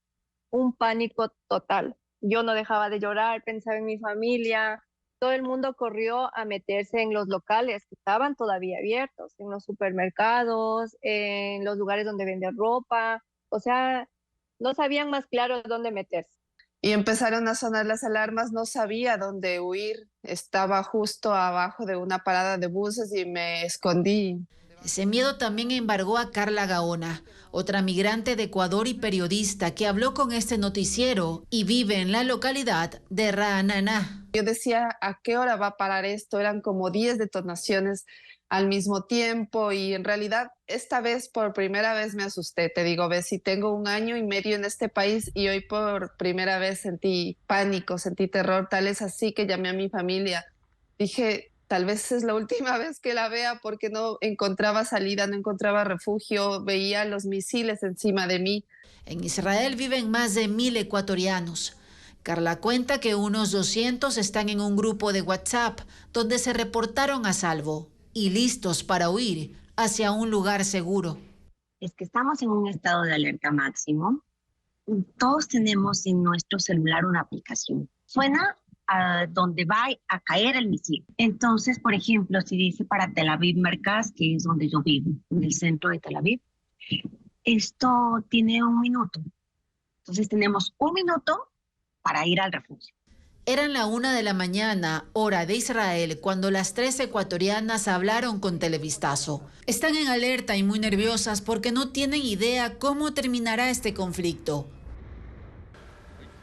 un pánico total. Yo no dejaba de llorar, pensaba en mi familia. Todo el mundo corrió a meterse en los locales que estaban todavía abiertos, en los supermercados, en los lugares donde venden ropa. O sea, no sabían más claro dónde meterse. Y empezaron a sonar las alarmas, no sabía dónde huir. Estaba justo abajo de una parada de buses y me escondí. Ese miedo también embargó a Carla Gaona, otra migrante de Ecuador y periodista que habló con este noticiero y vive en la localidad de Ra'anana. Yo decía, ¿a qué hora va a parar esto? Eran como 10 detonaciones al mismo tiempo y en realidad esta vez por primera vez me asusté. Te digo, ves, si tengo 1 año y medio en este país y hoy por primera vez sentí pánico, sentí terror, tal es así que llamé a mi familia. Dije, tal vez es la última vez que la vea porque no encontraba salida, no encontraba refugio, veía los misiles encima de mí. En Israel viven más de 1.000 ecuatorianos. Carla cuenta que unos 200 están en un grupo de WhatsApp donde se reportaron a salvo y listos para huir hacia un lugar seguro. Es que estamos en un estado de alerta máximo. Todos tenemos en nuestro celular una aplicación. Suena a donde va a caer el misil. Entonces, por ejemplo, si dice para Tel Aviv Merkaz, que es donde yo vivo, en el centro de Tel Aviv, esto tiene 1 minuto. Entonces tenemos 1 minuto para ir al refugio. Eran la 1 de la mañana, hora de Israel, cuando las 3 ecuatorianas hablaron con Televistazo. Están en alerta y muy nerviosas porque no tienen idea cómo terminará este conflicto.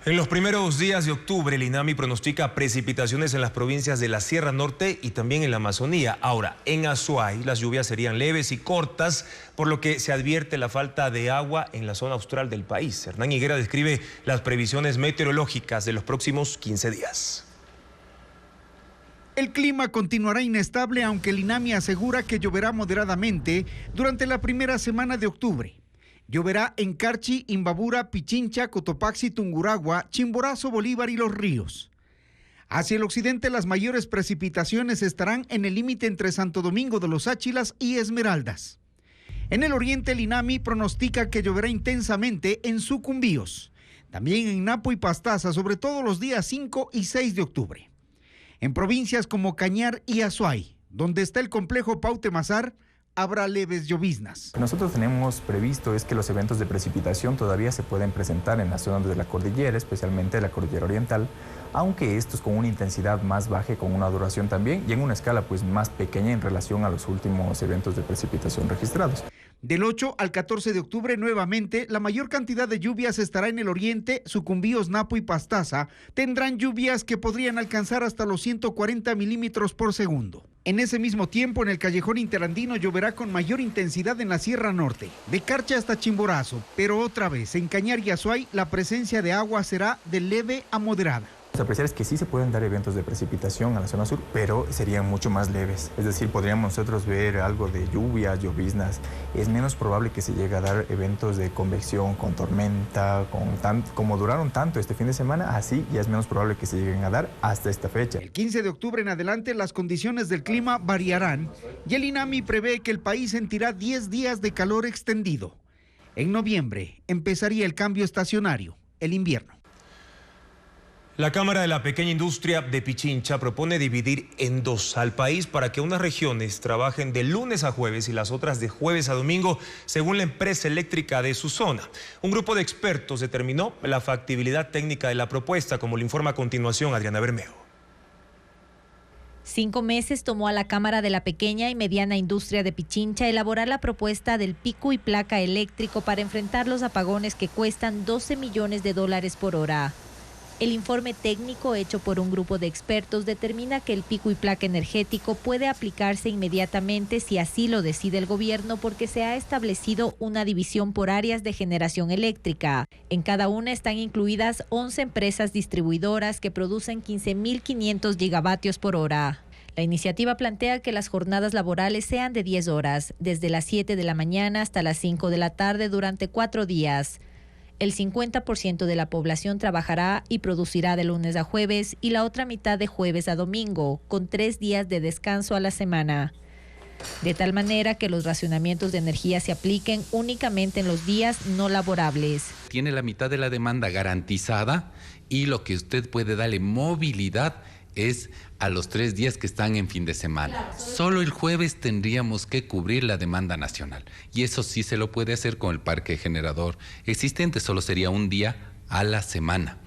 En los primeros días de octubre, el INAMI pronostica precipitaciones en las provincias de la Sierra Norte y también en la Amazonía. Ahora, en Azuay, las lluvias serían leves y cortas, por lo que se advierte la falta de agua en la zona austral del país. Hernán Higuera describe las previsiones meteorológicas de los próximos 15 días. El clima continuará inestable, aunque el INAMI asegura que lloverá moderadamente durante la primera semana de octubre. Lloverá en Carchi, Imbabura, Pichincha, Cotopaxi, Tungurahua, Chimborazo, Bolívar y Los Ríos. Hacia el occidente, las mayores precipitaciones estarán en el límite entre Santo Domingo de los Áchilas y Esmeraldas. En el oriente, el INAMI pronostica que lloverá intensamente en Sucumbíos, también en Napo y Pastaza, sobre todo los días 5 y 6 de octubre. En provincias como Cañar y Azuay, donde está el complejo Pautemazar, habrá leves lloviznas. Lo que nosotros tenemos previsto es que los eventos de precipitación todavía se pueden presentar en las zonas de la cordillera, especialmente la cordillera oriental, aunque estos con una intensidad más baja, con una duración también y en una escala pues más pequeña en relación a los últimos eventos de precipitación registrados. Del 8 al 14 de octubre, nuevamente, la mayor cantidad de lluvias estará en el oriente. Sucumbíos, Napo y Pastaza tendrán lluvias que podrían alcanzar hasta los 140 milímetros por segundo. En ese mismo tiempo, en el callejón interandino lloverá con mayor intensidad en la Sierra Norte, de Carcha hasta Chimborazo, pero otra vez, en Cañar y Azuay, la presencia de agua será de leve a moderada. Lo que apreciar es que sí se pueden dar eventos de precipitación a la zona sur, pero serían mucho más leves. Es decir, podríamos nosotros ver algo de lluvias, lloviznas. Es menos probable que se llegue a dar eventos de convección con tormenta, como duraron tanto este fin de semana, así ya es menos probable que se lleguen a dar hasta esta fecha. El 15 de octubre en adelante las condiciones del clima variarán y el INAMI prevé que el país sentirá 10 días de calor extendido. En noviembre empezaría el cambio estacionario, el invierno. La Cámara de la Pequeña Industria de Pichincha propone dividir en 2 al país para que unas regiones trabajen de lunes a jueves y las otras de jueves a domingo, según la empresa eléctrica de su zona. Un grupo de expertos determinó la factibilidad técnica de la propuesta, como le informa a continuación Adriana Bermejo. 5 meses tomó a la Cámara de la Pequeña y Mediana Industria de Pichincha elaborar la propuesta del pico y placa eléctrico para enfrentar los apagones que cuestan $12 millones por hora. El informe técnico hecho por un grupo de expertos determina que el pico y placa energético puede aplicarse inmediatamente si así lo decide el gobierno, porque se ha establecido una división por áreas de generación eléctrica. En cada una están incluidas 11 empresas distribuidoras que producen 15.500 gigavatios por hora. La iniciativa plantea que las jornadas laborales sean de 10 horas, desde las 7 de la mañana hasta las 5 de la tarde durante 4 días. El 50% de la población trabajará y producirá de lunes a jueves y la otra mitad de jueves a domingo, con 3 días de descanso a la semana. de tal manera que los racionamientos de energía se apliquen únicamente en los días no laborables. Tiene la mitad de la demanda garantizada y lo que usted puede darle movilidad es a los 3 días que están en fin de semana. Solo el jueves tendríamos que cubrir la demanda nacional y eso sí se lo puede hacer con el parque generador existente, solo sería un día a la semana.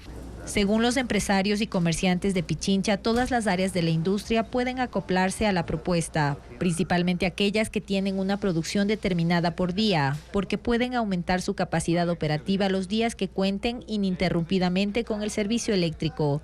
Según los empresarios y comerciantes de Pichincha, todas las áreas de la industria pueden acoplarse a la propuesta, principalmente aquellas que tienen una producción determinada por día, porque pueden aumentar su capacidad operativa los días que cuenten ininterrumpidamente con el servicio eléctrico.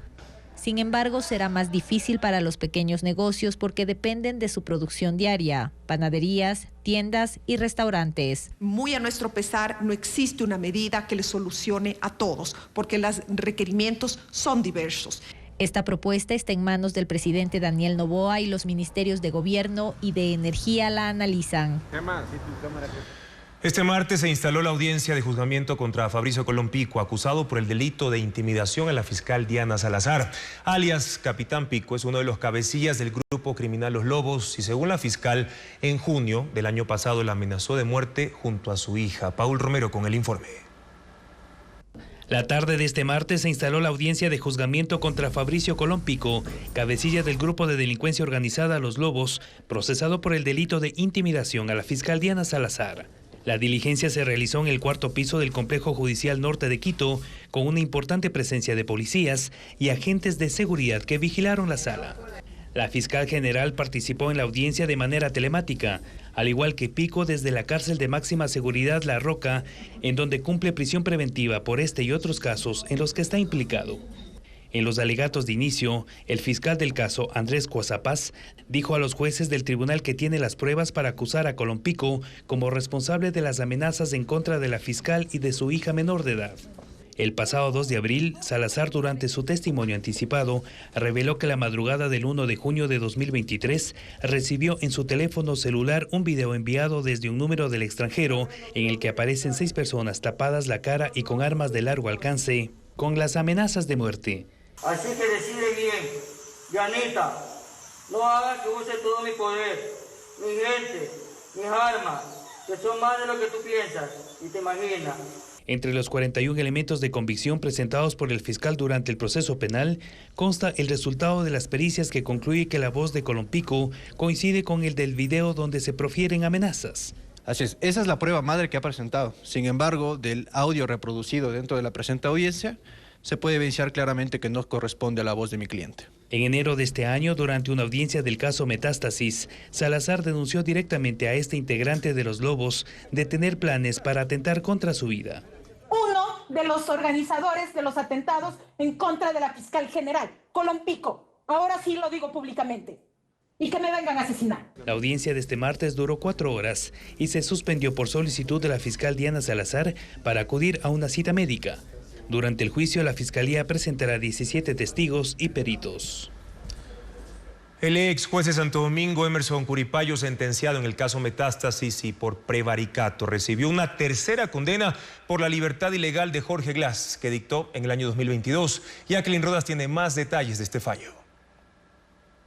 Sin embargo, será más difícil para los pequeños negocios porque dependen de su producción diaria, panaderías, tiendas y restaurantes. Muy a nuestro pesar, no existe una medida que le solucione a todos, porque los requerimientos son diversos. Esta propuesta está en manos del presidente Daniel Noboa y los ministerios de Gobierno y de Energía la analizan. Este martes se instaló la audiencia de juzgamiento contra Fabricio Colón Pico, acusado por el delito de intimidación a la fiscal Diana Salazar. Alias Capitán Pico es uno de los cabecillas del grupo criminal Los Lobos y según la fiscal, en junio del año pasado la amenazó de muerte junto a su hija. Paul Romero con el informe. La tarde de este martes se instaló la audiencia de juzgamiento contra Fabricio Colón Pico, cabecilla del grupo de delincuencia organizada Los Lobos, procesado por el delito de intimidación a la fiscal Diana Salazar. La diligencia se realizó en el 4º piso del Complejo Judicial Norte de Quito, con una importante presencia de policías y agentes de seguridad que vigilaron la sala. La fiscal general participó en la audiencia de manera telemática, al igual que Pico desde la cárcel de máxima seguridad La Roca, en donde cumple prisión preventiva por este y otros casos en los que está implicado. En los alegatos de inicio, el fiscal del caso, Andrés Cuazapaz, dijo a los jueces del tribunal que tiene las pruebas para acusar a Colón Pico como responsable de las amenazas en contra de la fiscal y de su hija menor de edad. El pasado 2 de abril, Salazar, durante su testimonio anticipado, reveló que la madrugada del 1 de junio de 2023 recibió en su teléfono celular un video enviado desde un número del extranjero en el que aparecen 6 personas tapadas la cara y con armas de largo alcance, con las amenazas de muerte. Así que decide bien, Dianita, no hagas que use todo mi poder, mi gente, mis armas, que son más de lo que tú piensas y te imaginas. Entre los 41 elementos de convicción presentados por el fiscal durante el proceso penal, consta el resultado de las pericias que concluye que la voz de Colón Pico coincide con el del video donde se profieren amenazas. Así es, esa es la prueba madre que ha presentado. Sin embargo, del audio reproducido dentro de la presente audiencia, se puede evidenciar claramente que no corresponde a la voz de mi cliente. En enero de este año, durante una audiencia del caso Metástasis, Salazar denunció directamente a este integrante de Los Lobos de tener planes para atentar contra su vida. Uno de los organizadores de los atentados en contra de la fiscal general, Colón Pico. Ahora sí lo digo públicamente. Y que me vengan a asesinar. La audiencia de este martes duró 4 horas y se suspendió por solicitud de la fiscal Diana Salazar para acudir a una cita médica. Durante el juicio, la Fiscalía presentará 17 testigos y peritos. El ex juez de Santo Domingo, Emerson Curipayo, sentenciado en el caso Metástasis y por prevaricato, recibió una tercera condena por la libertad ilegal de Jorge Glass, que dictó en el año 2022. Jacqueline Rodas tiene más detalles de este fallo.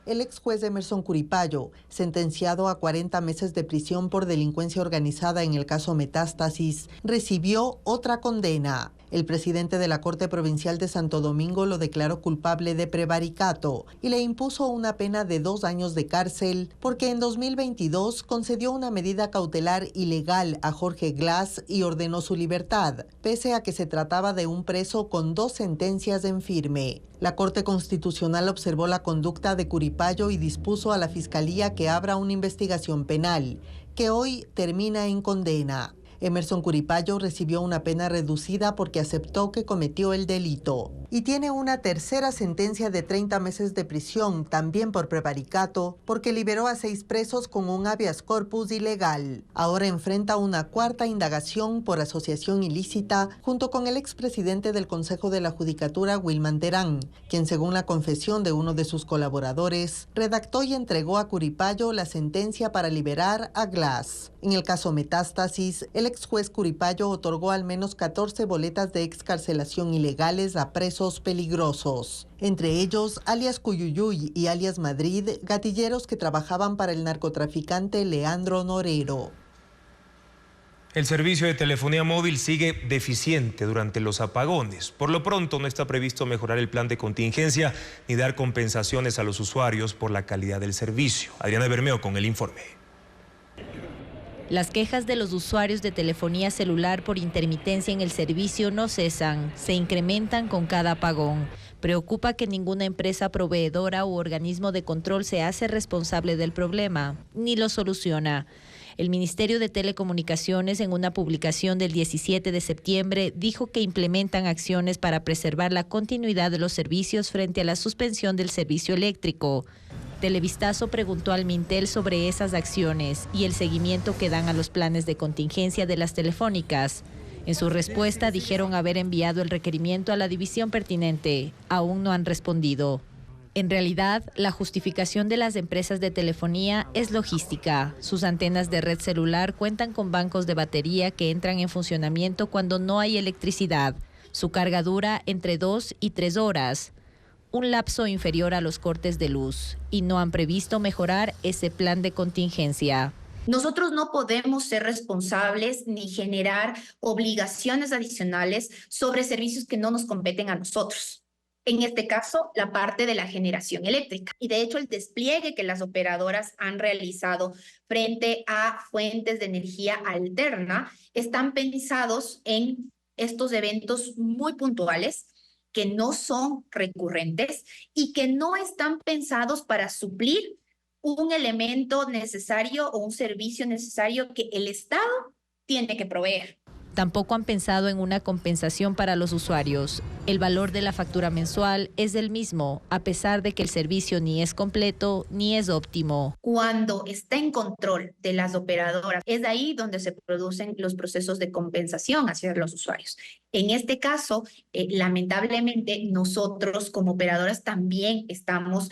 El ex juez Emerson Curipayo, sentenciado a 40 meses de prisión por delincuencia organizada en el caso Metástasis, recibió otra condena. El presidente de la Corte Provincial de Santo Domingo lo declaró culpable de prevaricato y le impuso una pena de 2 años de cárcel porque en 2022 concedió una medida cautelar ilegal a Jorge Glass y ordenó su libertad, pese a que se trataba de un preso con 2 sentencias en firme. La Corte Constitucional observó la conducta de Curipayo y dispuso a la Fiscalía que abra una investigación penal, que hoy termina en condena. Emerson Curipayo recibió una pena reducida porque aceptó que cometió el delito y tiene una tercera sentencia de 30 meses de prisión, también por prevaricato, porque liberó a 6 presos con un habeas corpus ilegal. Ahora enfrenta una 4ª indagación por asociación ilícita junto con el expresidente del Consejo de la Judicatura, Wilman Terán, quien según la confesión de uno de sus colaboradores, redactó y entregó a Curipayo la sentencia para liberar a Glass. En el caso Metástasis, el ex juez Curipayo otorgó al menos 14 boletas de excarcelación ilegales a presos peligrosos, entre ellos alias Cuyuyuy y alias Madrid, gatilleros que trabajaban para el narcotraficante Leandro Norero. El servicio de telefonía móvil sigue deficiente durante los apagones. Por lo pronto no está previsto mejorar el plan de contingencia ni dar compensaciones a los usuarios por la calidad del servicio. Adriana Bermeo con el informe. Las quejas de los usuarios de telefonía celular por intermitencia en el servicio no cesan, se incrementan con cada apagón. Preocupa que ninguna empresa proveedora u organismo de control se hace responsable del problema, ni lo soluciona. El Ministerio de Telecomunicaciones, en una publicación del 17 de septiembre, dijo que implementan acciones para preservar la continuidad de los servicios frente a la suspensión del servicio eléctrico. Televistazo preguntó al Mintel sobre esas acciones y el seguimiento que dan a los planes de contingencia de las telefónicas. En su respuesta dijeron haber enviado el requerimiento a la división pertinente. Aún no han respondido. En realidad, la justificación de las empresas de telefonía es logística. Sus antenas de red celular cuentan con bancos de batería que entran en funcionamiento cuando no hay electricidad. Su carga dura entre 2 y 3 horas, un lapso inferior a los cortes de luz, y no han previsto mejorar ese plan de contingencia. Nosotros no podemos ser responsables ni generar obligaciones adicionales sobre servicios que no nos competen a nosotros. En este caso, la parte de la generación eléctrica. Y de hecho, el despliegue que las operadoras han realizado frente a fuentes de energía alterna están pensados en estos eventos muy puntuales, que no son recurrentes y que no están pensados para suplir un elemento necesario o un servicio necesario que el Estado tiene que proveer. Tampoco han pensado en una compensación para los usuarios. El valor de la factura mensual es el mismo, a pesar de que el servicio ni es completo ni es óptimo. Cuando está en control de las operadoras, es ahí donde se producen los procesos de compensación hacia los usuarios. En este caso, lamentablemente, nosotros como operadoras también estamos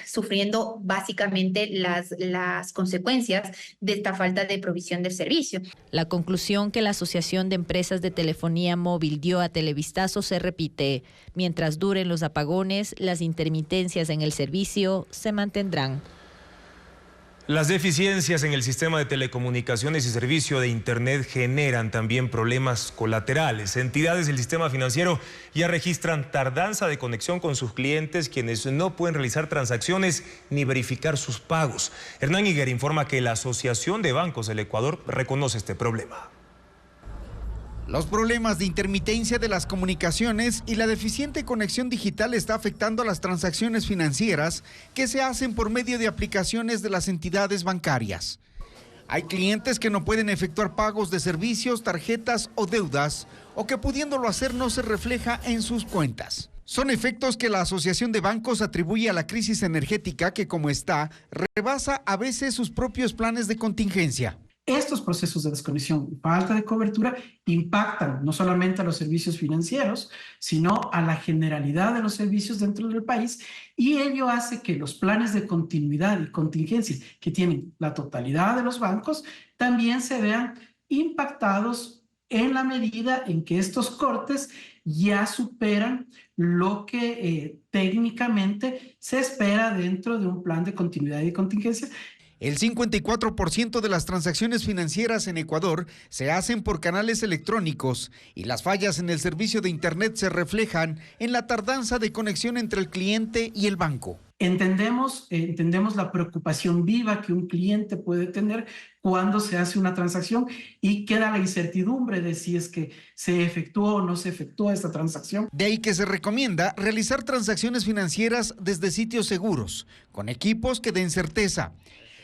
sufriendo básicamente las consecuencias de esta falta de provisión del servicio. La conclusión que la Asociación de Empresas de Telefonía Móvil dio a Televistazo se repite. Mientras duren los apagones, las intermitencias en el servicio se mantendrán. Las deficiencias en el sistema de telecomunicaciones y servicio de Internet generan también problemas colaterales. Entidades del sistema financiero ya registran tardanza de conexión con sus clientes, quienes no pueden realizar transacciones ni verificar sus pagos. Hernán Higuera informa que la Asociación de Bancos del Ecuador reconoce este problema. Los problemas de intermitencia de las comunicaciones y la deficiente conexión digital está afectando a las transacciones financieras que se hacen por medio de aplicaciones de las entidades bancarias. Hay clientes que no pueden efectuar pagos de servicios, tarjetas o deudas, o que pudiéndolo hacer no se refleja en sus cuentas. Son efectos que la Asociación de Bancos atribuye a la crisis energética que, como está, rebasa a veces sus propios planes de contingencia. Estos procesos de desconexión y falta de cobertura impactan no solamente a los servicios financieros, sino a la generalidad de los servicios dentro del país, y ello hace que los planes de continuidad y contingencia que tienen la totalidad de los bancos también se vean impactados en la medida en que estos cortes ya superan lo que técnicamente se espera dentro de un plan de continuidad y contingencia. El 54% de las transacciones financieras en Ecuador se hacen por canales electrónicos y las fallas en el servicio de Internet se reflejan en la tardanza de conexión entre el cliente y el banco. Entendemos la preocupación viva que un cliente puede tener cuando se hace una transacción y queda la incertidumbre de si es que se efectuó o no se efectuó esta transacción. De ahí que se recomienda realizar transacciones financieras desde sitios seguros, con equipos que den certeza.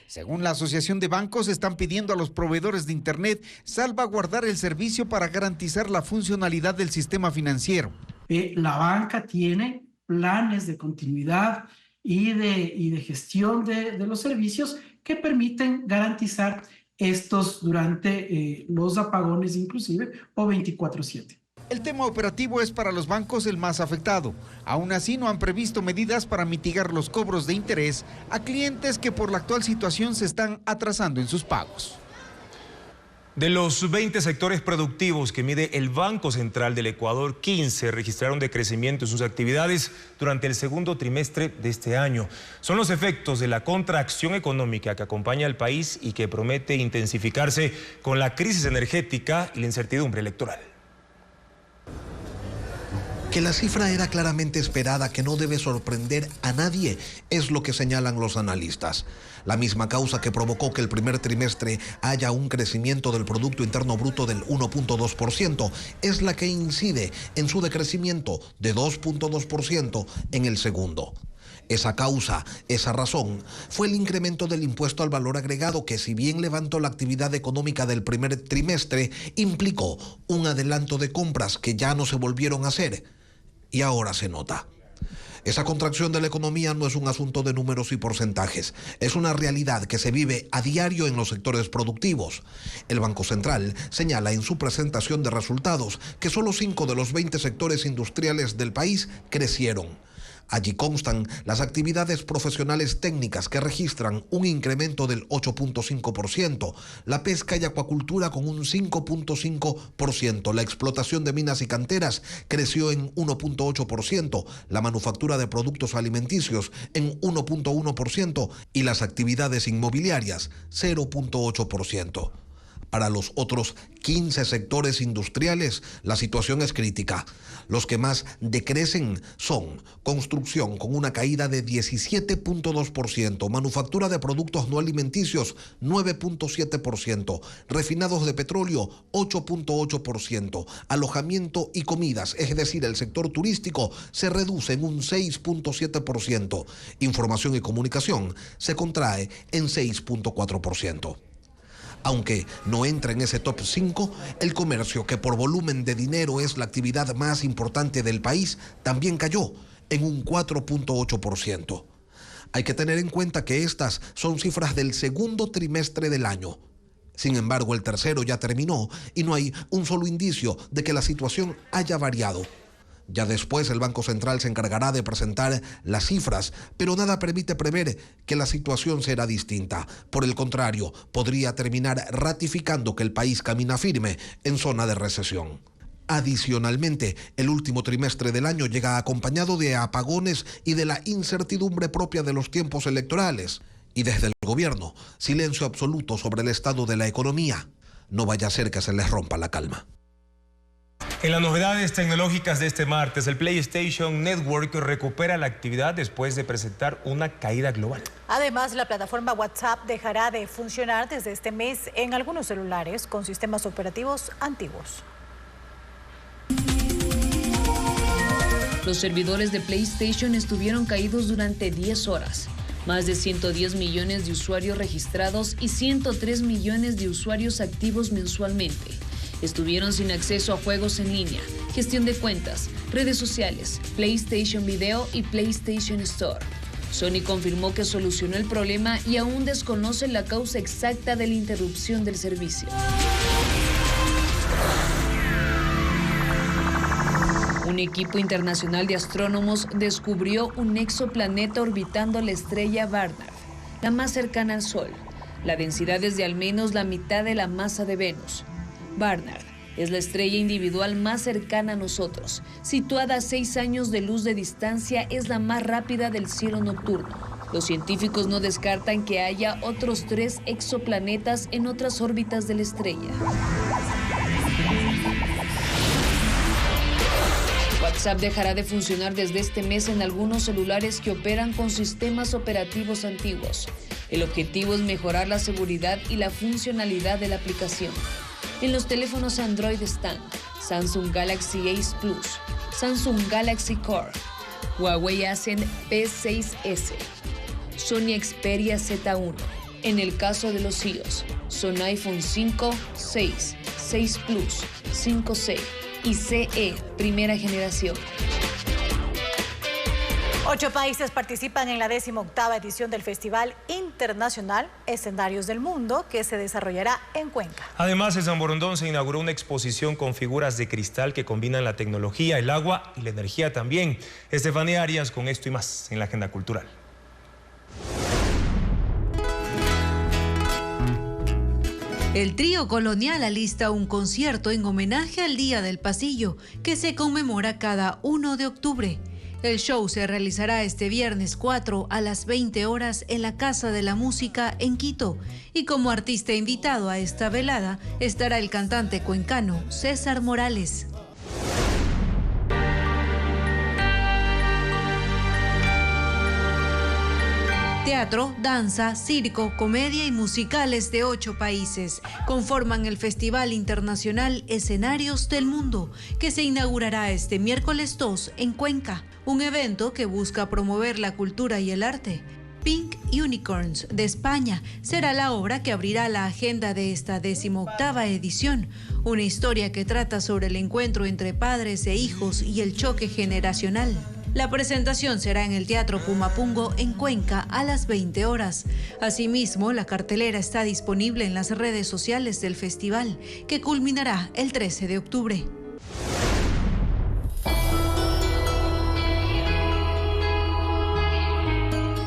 Según la Asociación de Bancos, están pidiendo a los proveedores de Internet salvaguardar el servicio para garantizar la funcionalidad del sistema financiero. La banca tiene planes de continuidad y de gestión de los servicios que permiten garantizar estos durante los apagones inclusive o 24/7. El tema operativo es para los bancos el más afectado. Aún así, no han previsto medidas para mitigar los cobros de interés a clientes que por la actual situación se están atrasando en sus pagos. De los 20 sectores productivos que mide el Banco Central del Ecuador, 15 registraron decrecimiento en sus actividades durante el segundo trimestre de este año. Son los efectos de la contracción económica que acompaña al país y que promete intensificarse con la crisis energética y la incertidumbre electoral. Que la cifra era claramente esperada, que no debe sorprender a nadie, es lo que señalan los analistas. La misma causa que provocó que el primer trimestre haya un crecimiento del Producto Interno Bruto del 1.2% es la que incide en su decrecimiento de 2.2% en el segundo. Esa causa, esa razón, fue el incremento del impuesto al valor agregado que, si bien levantó la actividad económica del primer trimestre, implicó un adelanto de compras que ya no se volvieron a hacer. Y ahora se nota. Esa contracción de la economía no es un asunto de números y porcentajes, es una realidad que se vive a diario en los sectores productivos. El Banco Central señala en su presentación de resultados que solo 5 de los 20 sectores industriales del país crecieron. Allí constan las actividades profesionales técnicas que registran un incremento del 8.5%, la pesca y acuacultura con un 5.5%, la explotación de minas y canteras creció en 1.8%, la manufactura de productos alimenticios en 1.1% y las actividades inmobiliarias 0.8%. Para los otros 15 sectores industriales, la situación es crítica. Los que más decrecen son construcción con una caída de 17.2%, manufactura de productos no alimenticios 9.7%, refinados de petróleo 8.8%, alojamiento y comidas, es decir, el sector turístico, se reduce en un 6.7%, información y comunicación se contrae en 6.4%. Aunque no entra en ese top 5, el comercio, que por volumen de dinero es la actividad más importante del país, también cayó en un 4.8%. Hay que tener en cuenta que estas son cifras del segundo trimestre del año. Sin embargo, el tercero ya terminó y no hay un solo indicio de que la situación haya variado. Ya después el Banco Central se encargará de presentar las cifras, pero nada permite prever que la situación será distinta. Por el contrario, podría terminar ratificando que el país camina firme en zona de recesión. Adicionalmente, el último trimestre del año llega acompañado de apagones y de la incertidumbre propia de los tiempos electorales. Y desde el gobierno, silencio absoluto sobre el estado de la economía. No vaya a ser que se les rompa la calma. En las novedades tecnológicas de este martes, el PlayStation Network recupera la actividad después de presentar una caída global. Además, la plataforma WhatsApp dejará de funcionar desde este mes en algunos celulares con sistemas operativos antiguos. Los servidores de PlayStation estuvieron caídos durante 10 horas. Más de 110 millones de usuarios registrados y 103 millones de usuarios activos mensualmente. Estuvieron sin acceso a juegos en línea, gestión de cuentas, redes sociales, PlayStation Video y PlayStation Store. Sony confirmó que solucionó el problema y aún desconoce la causa exacta de la interrupción del servicio. Un equipo internacional de astrónomos descubrió un exoplaneta orbitando la estrella Barnard, la más cercana al Sol. La densidad es de al menos la mitad de la masa de Venus. Barnard es la estrella individual más cercana a nosotros. Situada a 6 años de luz de distancia, es la más rápida del cielo nocturno. Los científicos no descartan que haya otros 3 exoplanetas en otras órbitas de la estrella. WhatsApp dejará de funcionar desde este mes en algunos celulares que operan con sistemas operativos antiguos. El objetivo es mejorar la seguridad y la funcionalidad de la aplicación. En los teléfonos Android están Samsung Galaxy Ace Plus, Samsung Galaxy Core, Huawei Ascend P6S, Sony Xperia Z1. En el caso de los iOS, son iPhone 5, 6, 6 Plus, 5C y CE primera generación. 8 países participan en la 18ª edición del Festival Internacional Escenarios del Mundo, que se desarrollará en Cuenca. Además, en San Borondón se inauguró una exposición con figuras de cristal que combinan la tecnología, el agua y la energía también. Estefanía Arias con esto y más en la agenda cultural. El trío colonial alista un concierto en homenaje al Día del Pasillo, que se conmemora cada 1 de octubre. El show se realizará este viernes 4 a las 20 horas en la Casa de la Música en Quito. Y como artista invitado a esta velada estará el cantante cuencano César Morales. Teatro, danza, circo, comedia y musicales de 8 países conforman el Festival Internacional Escenarios del Mundo, que se inaugurará este miércoles 2 en Cuenca, un evento que busca promover la cultura y el arte. Pink Unicorns de España será la obra que abrirá la agenda de esta 18ª edición, una historia que trata sobre el encuentro entre padres e hijos y el choque generacional. La presentación será en el Teatro Pumapungo en Cuenca a las 20 horas. Asimismo, la cartelera está disponible en las redes sociales del festival, que culminará el 13 de octubre.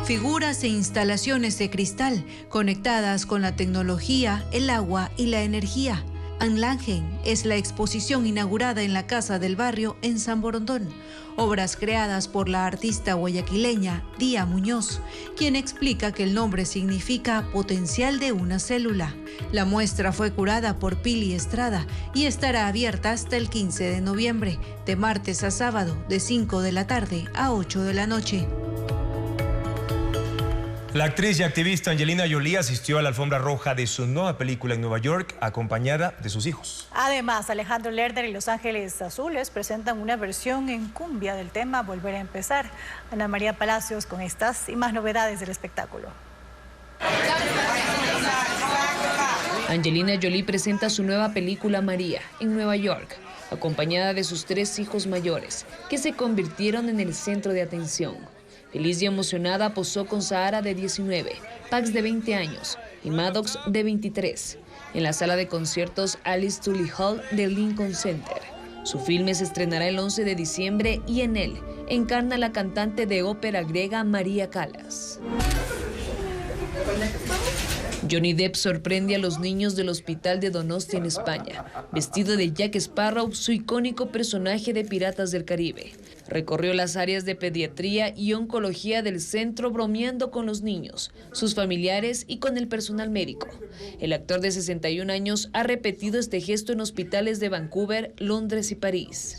Figuras e instalaciones de cristal conectadas con la tecnología, el agua y la energía. Anlangen es la exposición inaugurada en la Casa del Barrio en San Borondón. Obras creadas por la artista guayaquileña Día Muñoz, quien explica que el nombre significa potencial de una célula. La muestra fue curada por Pili Estrada y estará abierta hasta el 15 de noviembre, de martes a sábado, de 5 de la tarde a 8 de la noche. La actriz y activista Angelina Jolie asistió a la alfombra roja de su nueva película en Nueva York, acompañada de sus hijos. Además, Alejandro Lerner y Los Ángeles Azules presentan una versión en cumbia del tema Volver a Empezar. Ana María Palacios con estas y más novedades del espectáculo. Angelina Jolie presenta su nueva película María en Nueva York, acompañada de sus 3 hijos mayores, que se convirtieron en el centro de atención. Feliz y emocionada posó con Sahara de 19, Pax de 20 años y Maddox de 23 en la sala de conciertos Alice Tully Hall del Lincoln Center. Su filme se estrenará el 11 de diciembre y en él encarna a la cantante de ópera griega María Callas. Johnny Depp sorprende a los niños del hospital de Donosti en España, vestido de Jack Sparrow, su icónico personaje de Piratas del Caribe. Recorrió las áreas de pediatría y oncología del centro bromeando con los niños, sus familiares y con el personal médico. El actor de 61 años ha repetido este gesto en hospitales de Vancouver, Londres y París.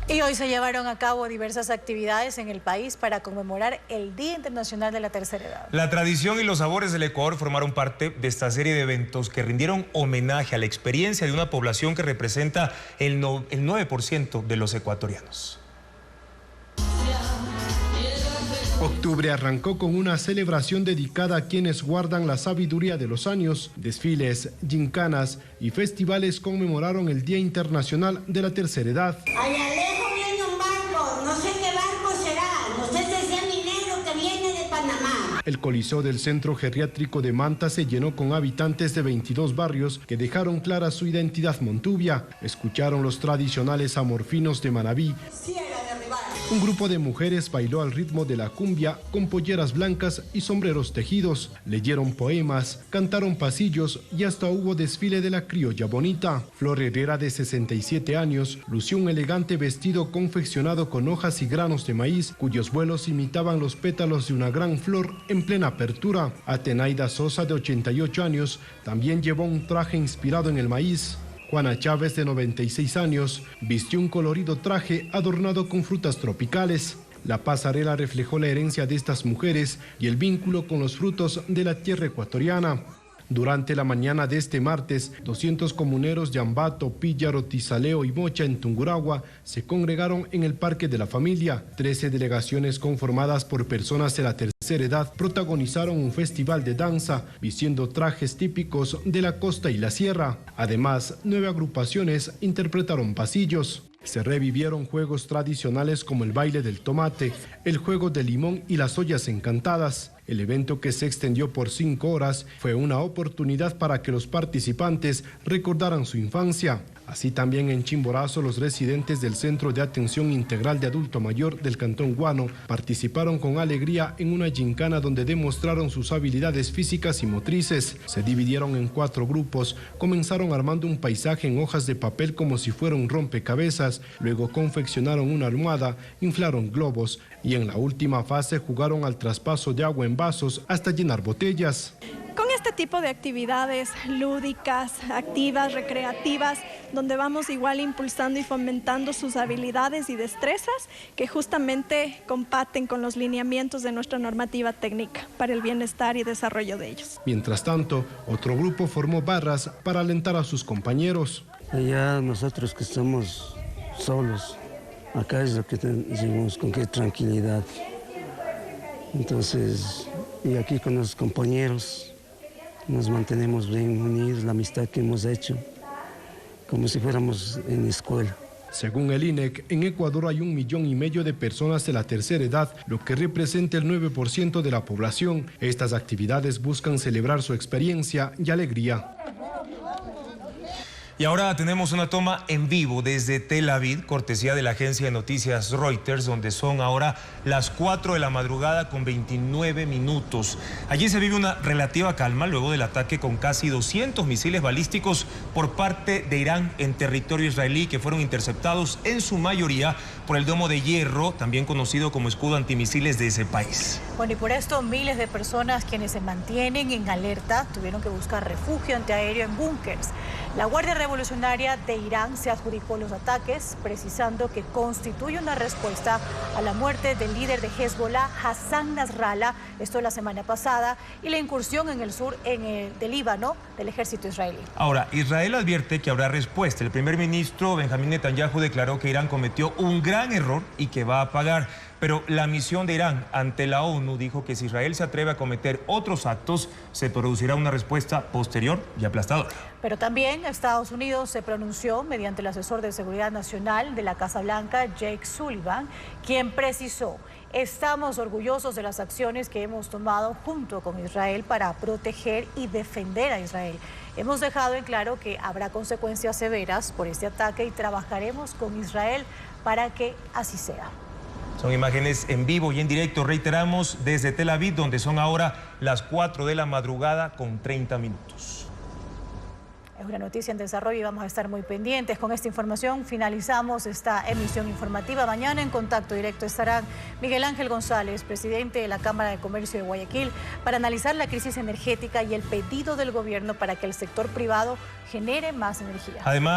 Y hoy se llevaron a cabo diversas actividades en el país para conmemorar el Día Internacional de la Tercera Edad. La tradición y los sabores del Ecuador formaron parte de esta serie de eventos que rindieron homenaje a la experiencia de una población que representa el 9% de los ecuatorianos. Octubre arrancó con una celebración dedicada a quienes guardan la sabiduría de los años. Desfiles, gincanas y festivales conmemoraron el Día Internacional de la Tercera Edad. Allá lejos viene un barco, no sé qué barco será, no sé si sea minero que viene de Panamá. El coliseo del Centro Geriátrico de Manta se llenó con habitantes de 22 barrios que dejaron clara su identidad montuvia. Escucharon los tradicionales amorfinos de Manabí. Un grupo de mujeres bailó al ritmo de la cumbia con polleras blancas y sombreros tejidos. Leyeron poemas, cantaron pasillos y hasta hubo desfile de la criolla bonita. Flor Herrera, de 67 años, lució un elegante vestido confeccionado con hojas y granos de maíz, cuyos vuelos imitaban los pétalos de una gran flor en plena apertura. Atenaida Sosa, de 88 años, también llevó un traje inspirado en el maíz. Juana Chávez, de 96 años, vistió un colorido traje adornado con frutas tropicales. La pasarela reflejó la herencia de estas mujeres y el vínculo con los frutos de la tierra ecuatoriana. Durante la mañana de este martes, 200 comuneros de Ambato, Píllaro, Tizaleo y Mocha en Tungurahua se congregaron en el Parque de la Familia. 13 delegaciones conformadas por personas de la tercera edad protagonizaron un festival de danza, vistiendo trajes típicos de la costa y la sierra. Además, 9 agrupaciones interpretaron pasillos. Se revivieron juegos tradicionales como el baile del tomate, el juego del limón y las ollas encantadas. El evento, que se extendió por 5 horas, fue una oportunidad para que los participantes recordaran su infancia. Así también en Chimborazo, los residentes del Centro de Atención Integral de Adulto Mayor del Cantón Guano participaron con alegría en una gincana donde demostraron sus habilidades físicas y motrices. Se dividieron en 4 grupos, comenzaron armando un paisaje en hojas de papel como si fuera un rompecabezas, luego confeccionaron una almohada, inflaron globos y en la última fase jugaron al traspaso de agua en vasos hasta llenar botellas. Con este tipo de actividades lúdicas, activas, recreativas, donde vamos igual impulsando y fomentando sus habilidades y destrezas que justamente compaten con los lineamientos de nuestra normativa técnica para el bienestar y desarrollo de ellos. Mientras tanto, otro grupo formó barras para alentar a sus compañeros. Ya nosotros que estamos solos, acá es lo que decimos, con qué tranquilidad. Entonces, y aquí con los compañeros nos mantenemos bien unidos, la amistad que hemos hecho, como si fuéramos en escuela. Según el INEC, en Ecuador hay 1,5 millones de personas de la tercera edad, lo que representa el 9% de la población. Estas actividades buscan celebrar su experiencia y alegría. Y ahora tenemos una toma en vivo desde Tel Aviv, cortesía de la agencia de noticias Reuters, donde son ahora las 4 de la madrugada con 29 minutos. Allí se vive una relativa calma luego del ataque con casi 200 misiles balísticos por parte de Irán en territorio israelí, que fueron interceptados en su mayoría por el domo de hierro, también conocido como escudo antimisiles de ese país. Bueno, y por esto miles de personas quienes se mantienen en alerta tuvieron que buscar refugio antiaéreo en búnkers. La Guardia Revolucionaria de Irán se adjudicó los ataques, precisando que constituye una respuesta a la muerte del líder de Hezbollah, Hassan Nasrallah, esto la semana pasada, y la incursión en el sur de Líbano del ejército israelí. Ahora, Israel advierte que habrá respuesta. El primer ministro Benjamín Netanyahu declaró que Irán cometió un gran error y que va a pagar. Pero la misión de Irán ante la ONU dijo que si Israel se atreve a cometer otros actos, se producirá una respuesta posterior y aplastadora. Pero también Estados Unidos se pronunció mediante el asesor de Seguridad Nacional de la Casa Blanca, Jake Sullivan, quien precisó: estamos orgullosos de las acciones que hemos tomado junto con Israel para proteger y defender a Israel. Hemos dejado en claro que habrá consecuencias severas por este ataque y trabajaremos con Israel para que así sea. Son imágenes en vivo y en directo, reiteramos, desde Tel Aviv, donde son ahora las 4 de la madrugada con 30 minutos. Es una noticia en desarrollo y vamos a estar muy pendientes. Con esta información finalizamos esta emisión informativa. Mañana en contacto directo estarán Miguel Ángel González, presidente de la Cámara de Comercio de Guayaquil, para analizar la crisis energética y el pedido del gobierno para que el sector privado genere más energía. Además,